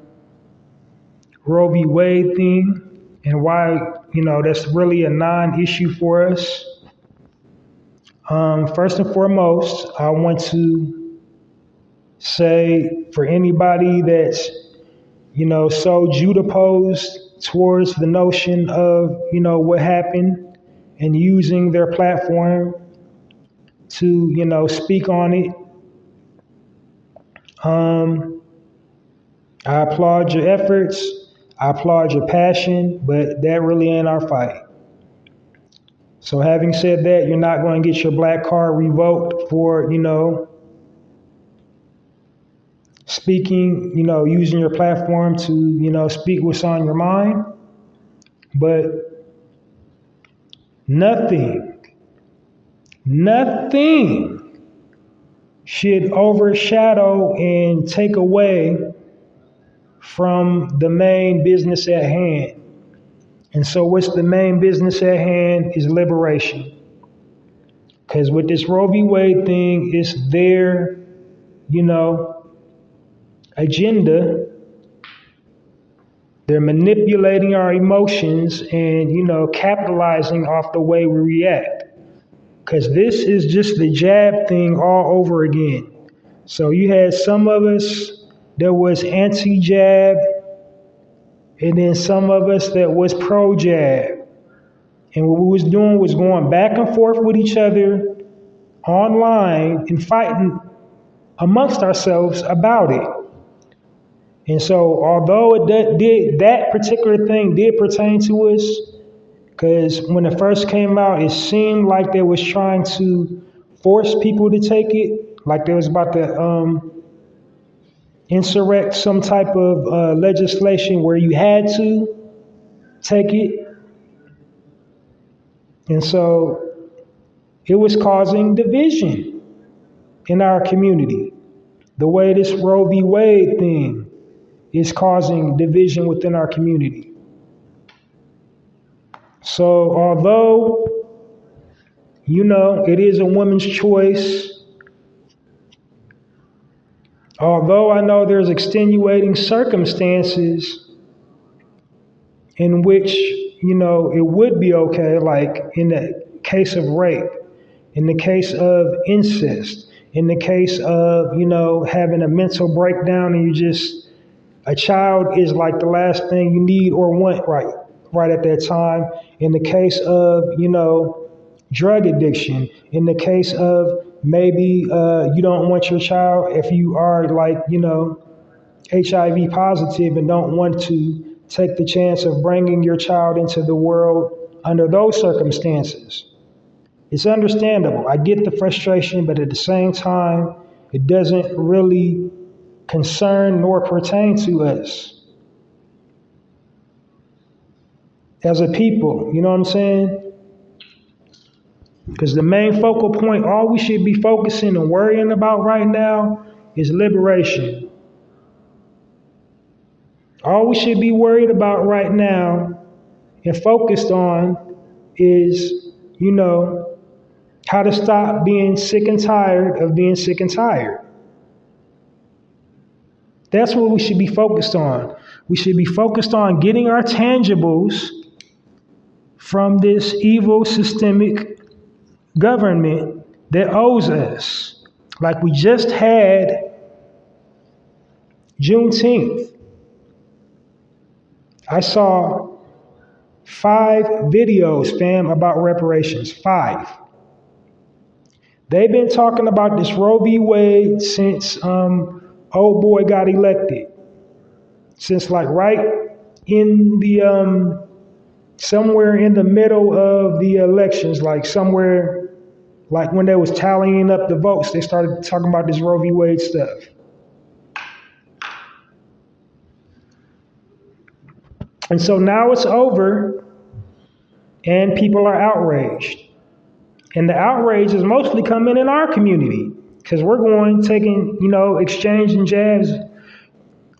[SPEAKER 2] Roe v. Wade thing and why, that's really a non-issue for us. First and foremost, I want to say for anybody that's, so juxtaposed towards the notion of, what happened and using their platform to, speak on it. I applaud your efforts. I applaud your passion, but that really ain't our fight. So having said that, you're not going to get your black card revoked for, speaking, using your platform to, speak what's on your mind. But Nothing should overshadow and take away from the main business at hand. And so what's the main business at hand is liberation. Because with this Roe v. Wade thing, it's their, agenda. They're manipulating our emotions and, capitalizing off the way we react. Because this is just the jab thing all over again. So you had some of us that was anti-jab, and then some of us that was pro-jab. And what we was doing was going back and forth with each other online and fighting amongst ourselves about it. And so although that particular thing did pertain to us, because when it first came out, it seemed like they was trying to force people to take it, like they was about to insurrect some type of legislation where you had to take it. And so it was causing division in our community. The way this Roe v. Wade thing is causing division within our community. So although, it is a woman's choice, although I know there's extenuating circumstances in which, it would be okay, like in the case of rape, in the case of incest, in the case of, having a mental breakdown and a child is like the last thing you need or want right at that time. In the case of, drug addiction, in the case of maybe you don't want your child, if you are HIV positive and don't want to take the chance of bringing your child into the world under those circumstances. It's understandable. I get the frustration, but at the same time, it doesn't really concern nor pertain to us as a people, you know what I'm saying? Because the main focal point, all we should be focusing and worrying about right now is liberation. All we should be worried about right now and focused on is, how to stop being sick and tired of being sick and tired. That's what we should be focused on. We should be focused on getting our tangibles from this evil systemic government that owes us. Like we just had Juneteenth. I saw 5 videos, fam, about reparations. 5. They've been talking about this Roe v. Wade since old boy got elected. Since right in the somewhere in the middle of the elections, somewhere when they was tallying up the votes, they started talking about this Roe v. Wade stuff. And so now it's over and people are outraged. And the outrage is mostly coming in our community because we're taking, exchanging jabs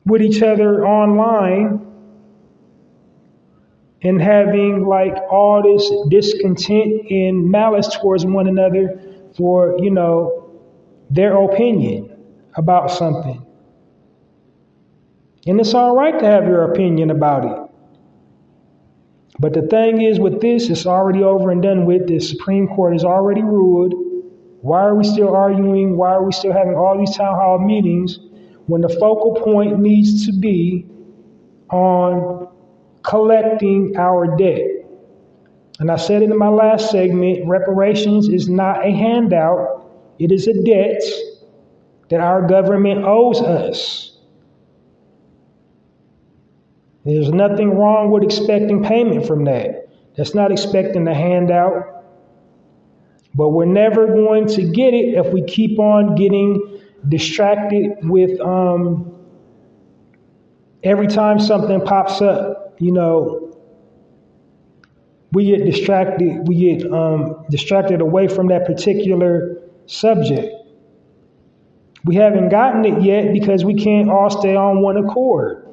[SPEAKER 2] with each other online and having all this discontent and malice towards one another for, their opinion about something. And it's all right to have your opinion about it. But the thing is with this, it's already over and done with. The Supreme Court has already ruled. Why are we still arguing? Why are we still having all these town hall meetings when the focal point needs to be on collecting our debt? And I said it in my last segment, reparations is not a handout. It is a debt that our government owes us. There's nothing wrong with expecting payment from that. That's not expecting a handout. But we're never going to get it if we keep on getting distracted with every time something pops up, we get distracted. We get distracted away from that particular subject. We haven't gotten it yet because we can't all stay on one accord.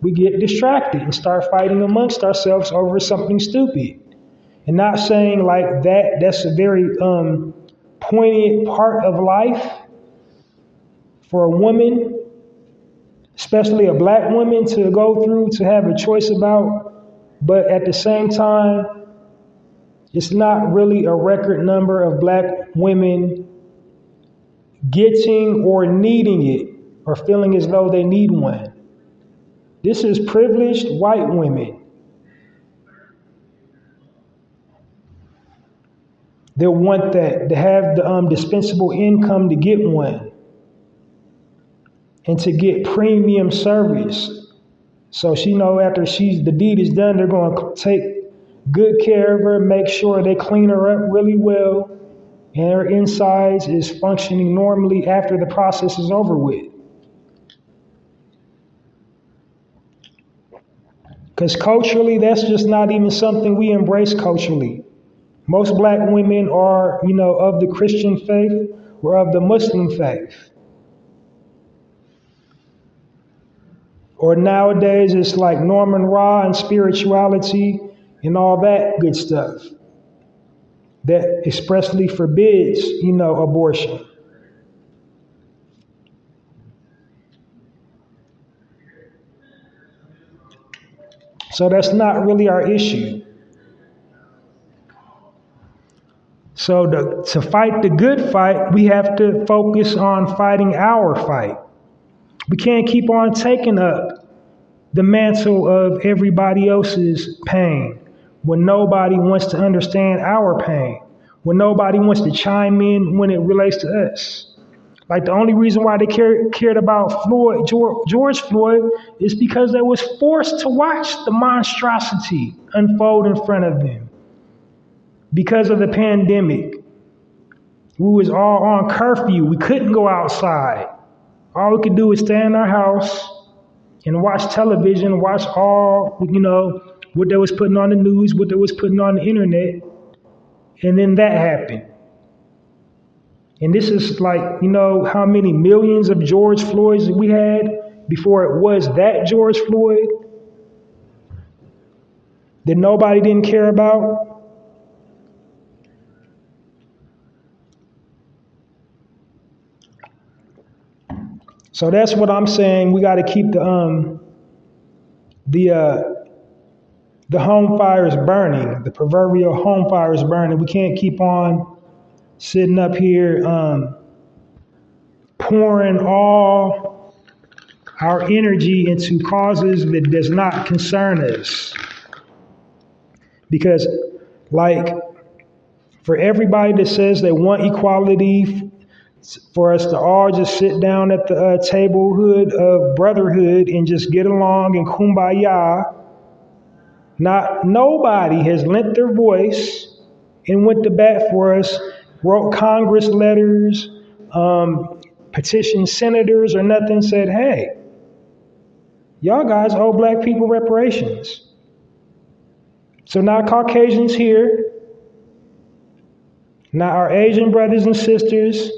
[SPEAKER 2] We get distracted and start fighting amongst ourselves over something stupid. And not saying like that's a very poignant part of life for a woman, especially a black woman, to go through, to have a choice about. But at the same time, it's not really a record number of black women getting or needing it or feeling as though they need one. This is privileged white women that want that, to have the dispensable income to get one and to get premium service. So she know after the deed is done, they're going to take good care of her, make sure they clean her up really well, and her insides is functioning normally after the process is over with. Because culturally, that's just not even something we embrace culturally. Most black women are, of the Christian faith or of the Muslim faith. Or nowadays, it's like Norman Ra and spirituality and all that good stuff that expressly forbids, abortion. So that's not really our issue. So to fight the good fight, we have to focus on fighting our fight. We can't keep on taking up the mantle of everybody else's pain when nobody wants to understand our pain, when nobody wants to chime in when it relates to us. Like the only reason why they cared about George Floyd is because they was forced to watch the monstrosity unfold in front of them. Because of the pandemic, we was all on curfew. We couldn't go outside. All we could do is stay in our house and watch television, watch all, what they was putting on the news, what they was putting on the internet. And then that happened. And this is like, how many millions of George Floyds we had before it was that George Floyd that nobody didn't care about? So that's what I'm saying. We got to keep the home fires burning, the proverbial home fires burning. We can't keep on sitting up here pouring all our energy into causes that does not concern us. Because, like, for everybody that says they want equality, for us to all just sit down at the tablehood of brotherhood and just get along and kumbaya, nobody has lent their voice and went to bat for us, wrote Congress letters, petitioned senators or nothing, said, hey, y'all guys owe black people reparations. So now Caucasians here, now our Asian brothers and sisters,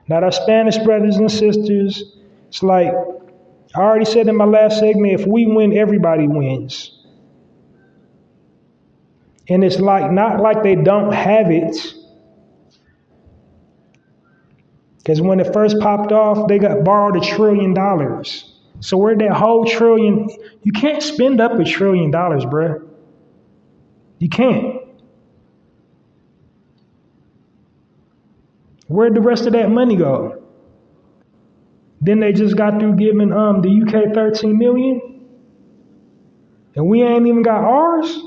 [SPEAKER 2] not our Spanish brothers and sisters. It's like, I already said in my last segment, if we win, everybody wins. And it's like, not like they don't have it. Because when it first popped off, they got borrowed $1 trillion. So where'd that whole trillion, you can't spend up $1 trillion, bruh. You can't. Where'd the rest of that money go? Then they just got through giving the UK 13 million, and we ain't even got ours.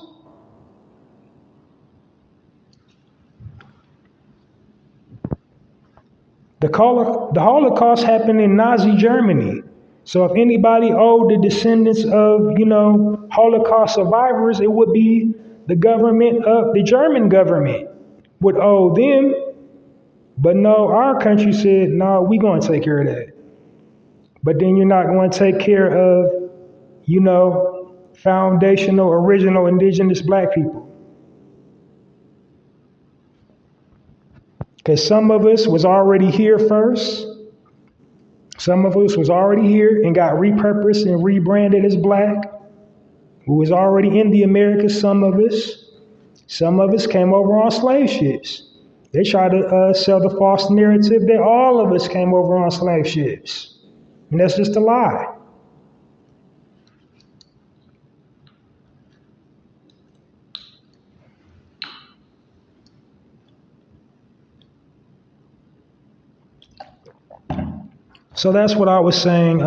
[SPEAKER 2] The Holocaust happened in Nazi Germany. So if anybody owed the descendants of, Holocaust survivors, it would be the government of the German government would owe them. But no, our country said, no, we're going to take care of that. But then you're not going to take care of, foundational, original, indigenous black people. Because some of us was already here first. Some of us was already here and got repurposed and rebranded as black. We was already in the Americas, some of us. Some of us came over on slave ships. They tried to sell the false narrative that all of us came over on slave ships. And that's just a lie. So that's what I was saying.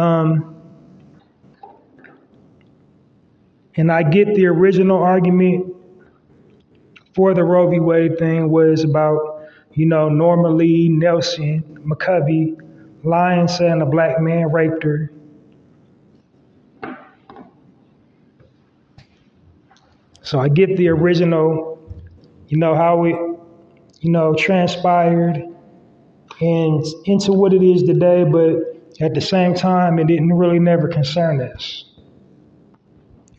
[SPEAKER 2] And I get the original argument for the Roe v. Wade thing was about, Norma Lee, Nelson, McCovey, lying, saying a black man raped her. So I get the original, how it, transpired and into what it is today, but at the same time, it didn't really never concern us.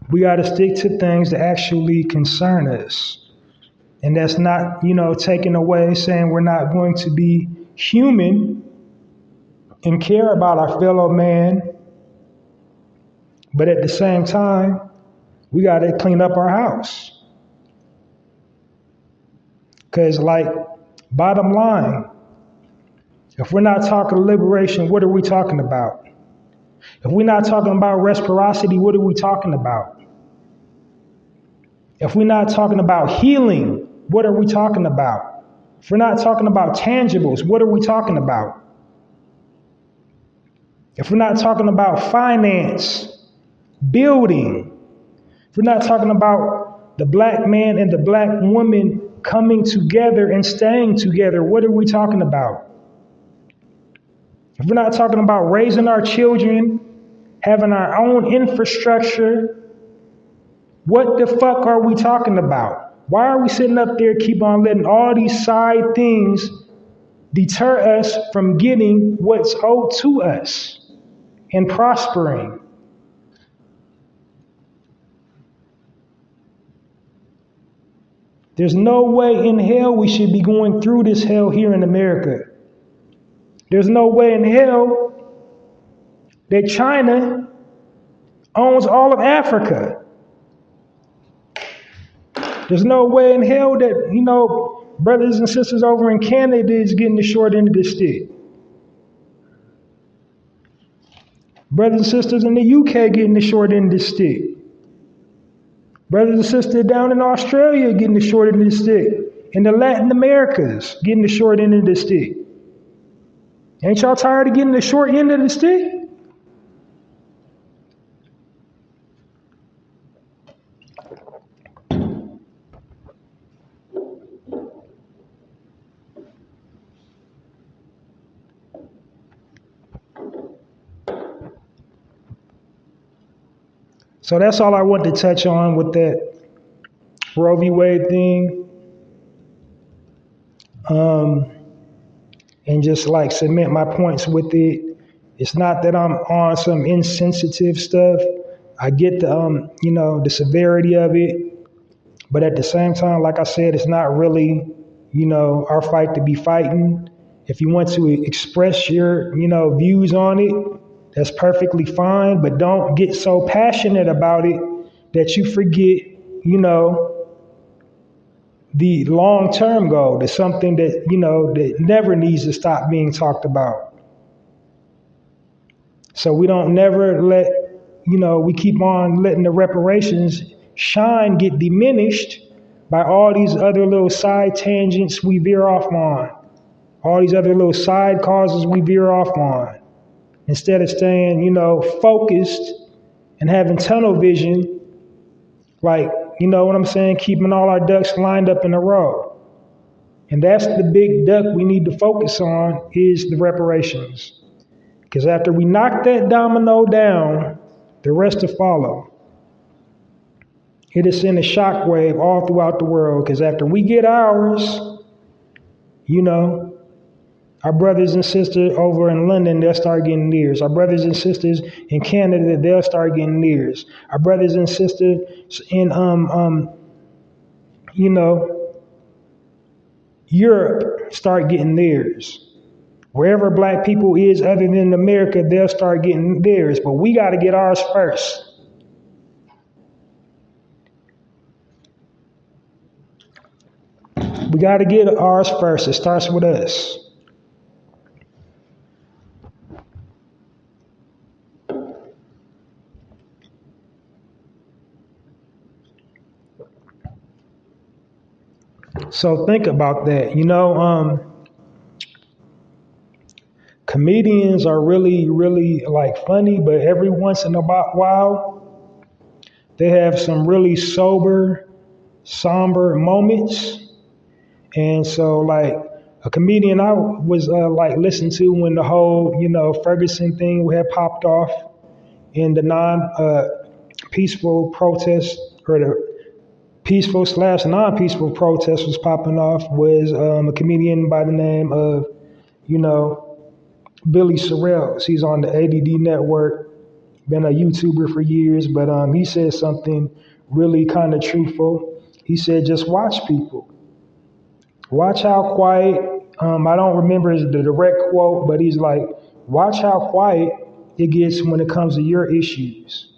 [SPEAKER 2] We got to stick to things that actually concern us. And that's not, taking away saying we're not going to be human and care about our fellow man. But at the same time, we got to clean up our house. Because, bottom line, if we're not talking liberation, what are we talking about? If we're not talking about reciprocity, what are we talking about? If we're not talking about healing, what are we talking about? If we're not talking about tangibles, what are we talking about? If we're not talking about finance, building, if we're not talking about the black man and the black woman coming together and staying together, what are we talking about? If we're not talking about raising our children, having our own infrastructure, what the fuck are we talking about? Why are we sitting up there keep on letting all these side things deter us from getting what's owed to us and prospering? There's no way in hell we should be going through this hell here in America. There's no way in hell that China owns all of Africa. There's no way in hell that, brothers and sisters over in Canada is getting the short end of the stick. Brothers and sisters in the UK getting the short end of the stick. Brothers and sisters down in Australia getting the short end of the stick. In the Latin Americas getting the short end of the stick. Ain't y'all tired of getting the short end of the stick? So that's all I want to touch on with that Roe v. Wade thing. And just cement my points with it. It's not that I'm on some insensitive stuff. I get the, the severity of it. But at the same time, like I said, it's not really, our fight to be fighting. If you want to express your, views on it, that's perfectly fine. But don't get so passionate about it that you forget, the long-term goal. That's something that, that never needs to stop being talked about. So we don't never let, we keep on letting the reparations shine get diminished by all these other little side tangents we veer off on. All these other little side causes we veer off on. Instead of staying, focused and having tunnel vision, you know what I'm saying? Keeping all our ducks lined up in a row. And that's the big duck we need to focus on is the reparations. Because after we knock that domino down, the rest will follow. It is in a shockwave all throughout the world. Because after we get ours, our brothers and sisters over in London, they'll start getting theirs. Our brothers and sisters in Canada, they'll start getting theirs. Our brothers and sisters in Europe start getting theirs. Wherever black people is other than America, they'll start getting theirs. But we got to get ours first. We got to get ours first. It starts with us. So think about that. Comedians are really, really like funny, but every once in a while, they have some really somber moments. And so, like, a comedian I was like listening to when the whole, Ferguson thing had popped off in the peaceful protest, or the peaceful/non-peaceful protest was popping off, was a comedian by the name of, Billy Sorrells. He's on the ADD network, been a YouTuber for years, but he said something really kind of truthful. He said, just watch people. Watch how quiet, I don't remember the direct quote, but he's like, watch how quiet it gets when it comes to your issues.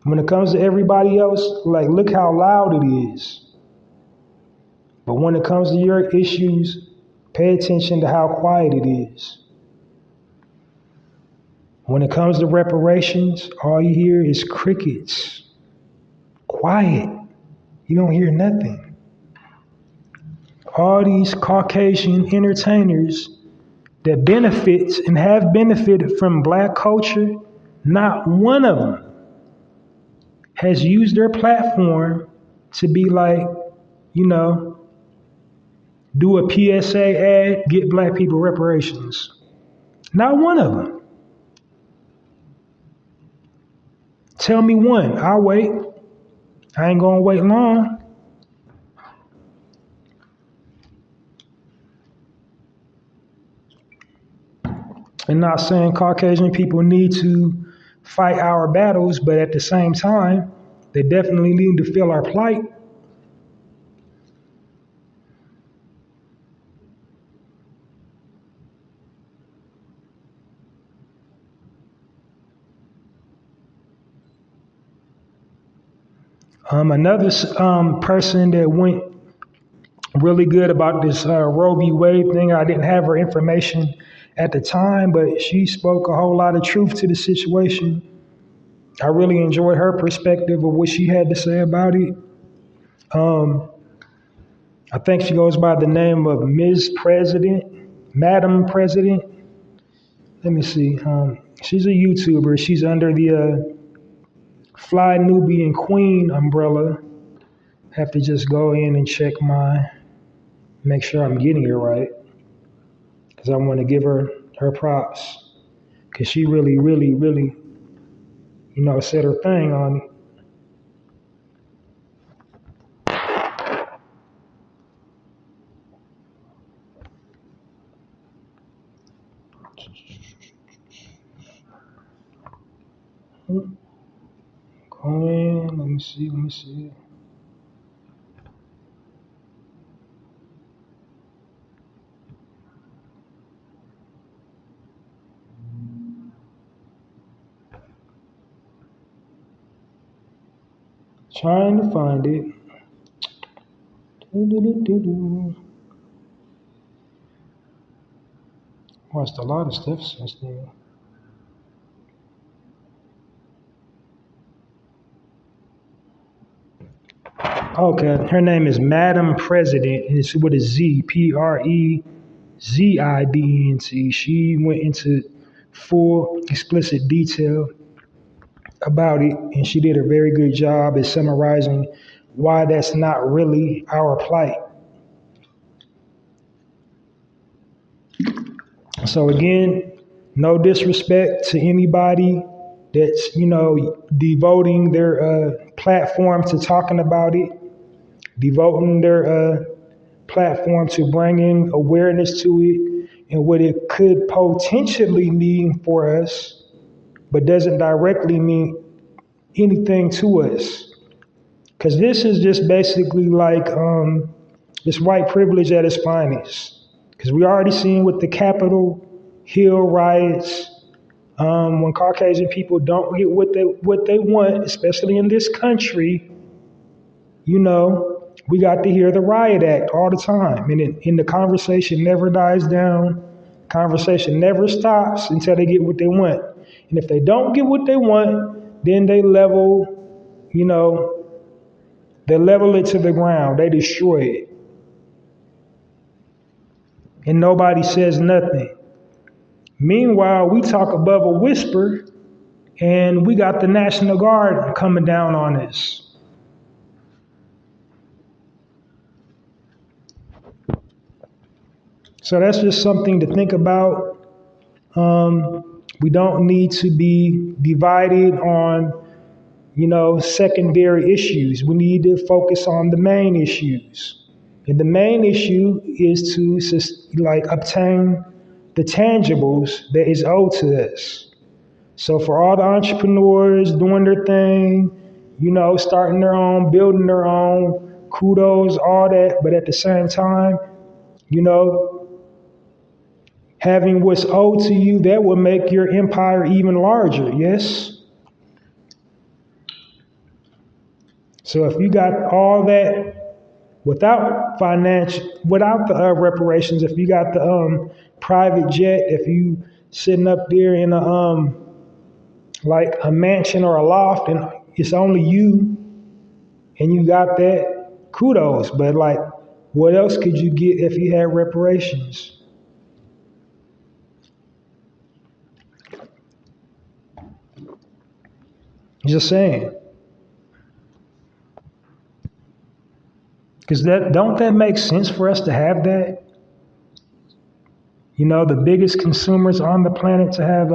[SPEAKER 2] When it comes to everybody else, like, look how loud it is. But when it comes to your issues, pay attention to how quiet it is. When it comes to reparations, all you hear is crickets. Quiet. You don't hear nothing. All these Caucasian entertainers that benefits and have benefited from black culture, not one of them has used their platform to be like, do a PSA ad, get black people reparations. Not one of them. Tell me one. I'll wait. I ain't gonna wait long. I'm not saying Caucasian people need to fight our battles, but at the same time, they definitely need to feel our plight. Another person that went really good about this Roe v. Wade thing, I didn't have her information at the time, but she spoke a whole lot of truth to the situation. I really enjoyed her perspective of what she had to say about it. I think she goes by the name of Ms. President, Madam President. Let me see. She's a YouTuber. She's under the Fly Nubian Queen umbrella. Have to just go in and check make sure I'm getting it right, because I want to give her props, because she really, really, really, said her thing on it. Go in, let me see. Trying to find it. Watched a lot of stuff since then. Okay, her name is Madam President, and it's with a Z, Prezident. She went into full explicit detail about it, and she did a very good job at summarizing why that's not really our plight. So again, no disrespect to anybody that's, devoting their platform to talking about it, devoting their platform to bringing awareness to it and what it could potentially mean for us, but doesn't directly mean anything to us. Because this is just basically like this white privilege at its finest. Because we already seen with the Capitol Hill riots, when Caucasian people don't get what they want, especially in this country, we got to hear the riot act all the time. And the conversation never dies down. Conversation never stops until they get what they want. And if they don't get what they want, then they level it to the ground. They destroy it. And nobody says nothing. Meanwhile, we talk above a whisper, and we got the National Guard coming down on us. So that's just something to think about. We don't need to be divided on, secondary issues. We need to focus on the main issues. And the main issue is to obtain the tangibles that is owed to us. So for all the entrepreneurs doing their thing, starting their own, building their own, kudos, all that. But at the same time, having what's owed to you, that will make your empire even larger, yes? So if you got all that without the reparations, if you got the private jet, if you sitting up there in a mansion or a loft and it's only you and you got that, kudos. But what else could you get if you had reparations? Just saying. Because don't that make sense for us to have that? The biggest consumers on the planet to have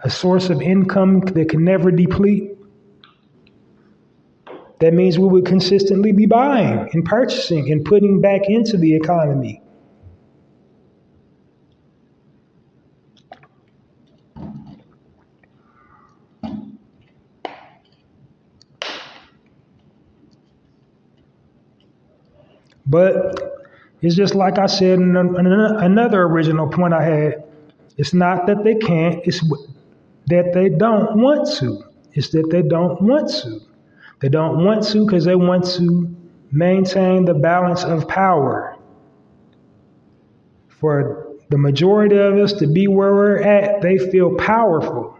[SPEAKER 2] a source of income that can never deplete. That means we would consistently be buying and purchasing and putting back into the economy. But it's just like I said in another original point I had. It's not that they can't, it's that they don't want to. It's that they don't want to. They don't want to because they want to maintain the balance of power. For the majority of us to be where we're at, they feel powerful.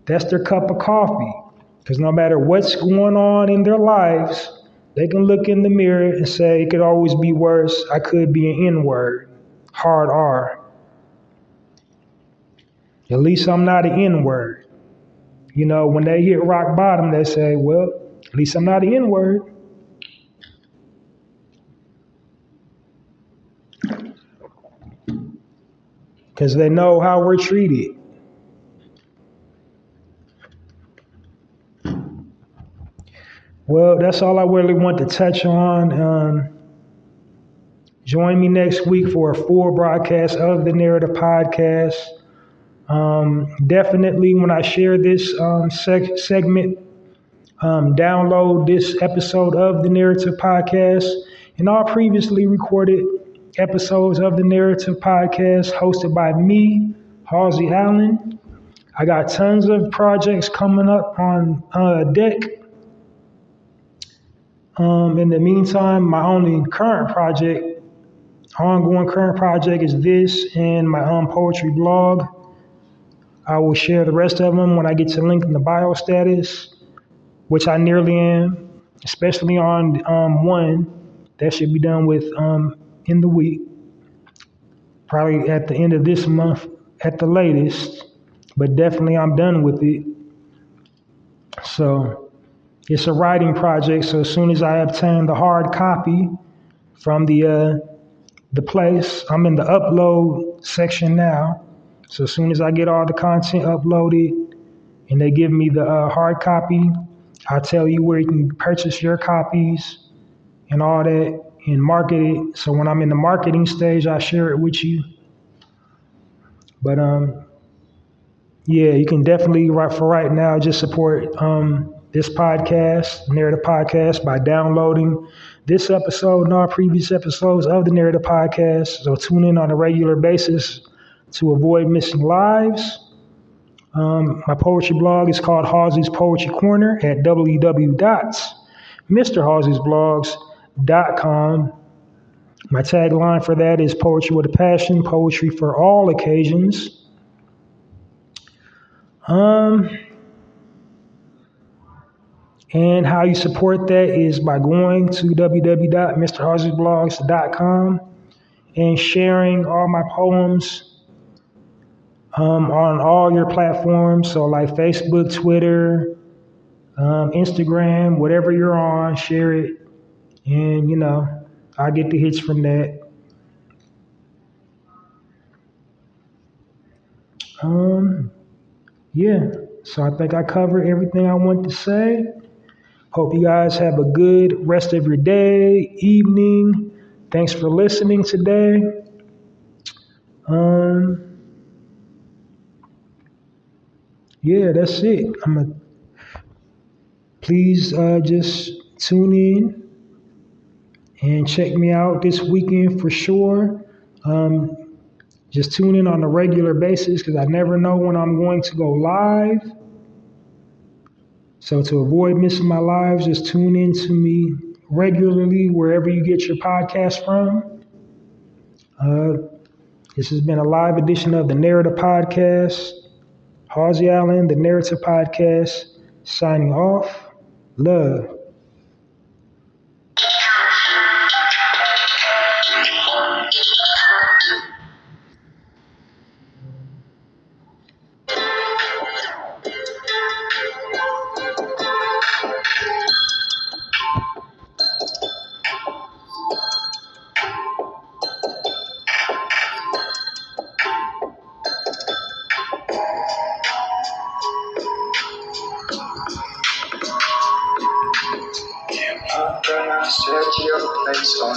[SPEAKER 2] That's their cup of coffee. Because no matter what's going on in their lives, they can look in the mirror and say, it could always be worse. I could be an N-word, hard R. At least I'm not an N-word. When they hit rock bottom, they say, well, at least I'm not an N-word. Because they know how we're treated. Well, that's all I really want to touch on. Join me next week for a full broadcast of the Narrative Podcast. Definitely when I share this segment, download this episode of the Narrative Podcast and all previously recorded episodes of the Narrative Podcast hosted by me, Halsey Allen. I got tons of projects coming up on deck. In the meantime, my only ongoing current project is this and my poetry blog. I will share the rest of them when I get to link in the bio status, which I nearly am, especially on one. That should be done with in the week, probably at the end of this month at the latest, but definitely I'm done with it. So it's a writing project, so as soon as I obtain the hard copy from the place, I'm in the upload section now. So as soon as I get all the content uploaded and they give me the hard copy, I'll tell you where you can purchase your copies and all that and market it. So when I'm in the marketing stage, I'll share it with you. But Yeah, you can definitely right now just support this podcast, Narrative Podcast, by downloading this episode and all previous episodes of the Narrative Podcast. So tune in on a regular basis to avoid missing lives. My poetry blog is called Halsey's Poetry Corner at www.mrhalseysblogs.com. My tagline for that is poetry with a passion, poetry for all occasions. And how you support that is by going to www.mrhalseysblogs.com and sharing all my poems on all your platforms. So like Facebook, Twitter, Instagram, whatever you're on, share it. And, I get the hits from that. Yeah, so I think I covered everything I want to say. Hope you guys have a good rest of your day, evening. Thanks for listening today. Yeah, that's it. Please just tune in and check me out this weekend for sure. Just tune in on a regular basis because I never know when I'm going to go live. So to avoid missing my lives, just tune in to me regularly wherever you get your podcast from. This has been a live edition of the Narrative Podcast. Halsey Allen, the Narrative Podcast, signing off. Love.
[SPEAKER 4] Set your place on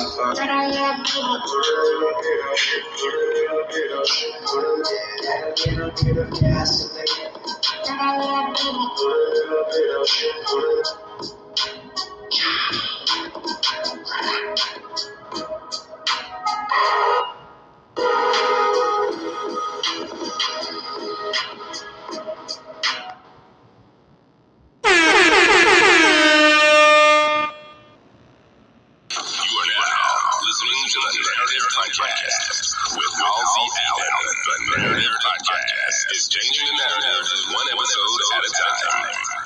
[SPEAKER 1] With Halsey Allen, the Narrative Podcast is changing the narrative one episode at a time.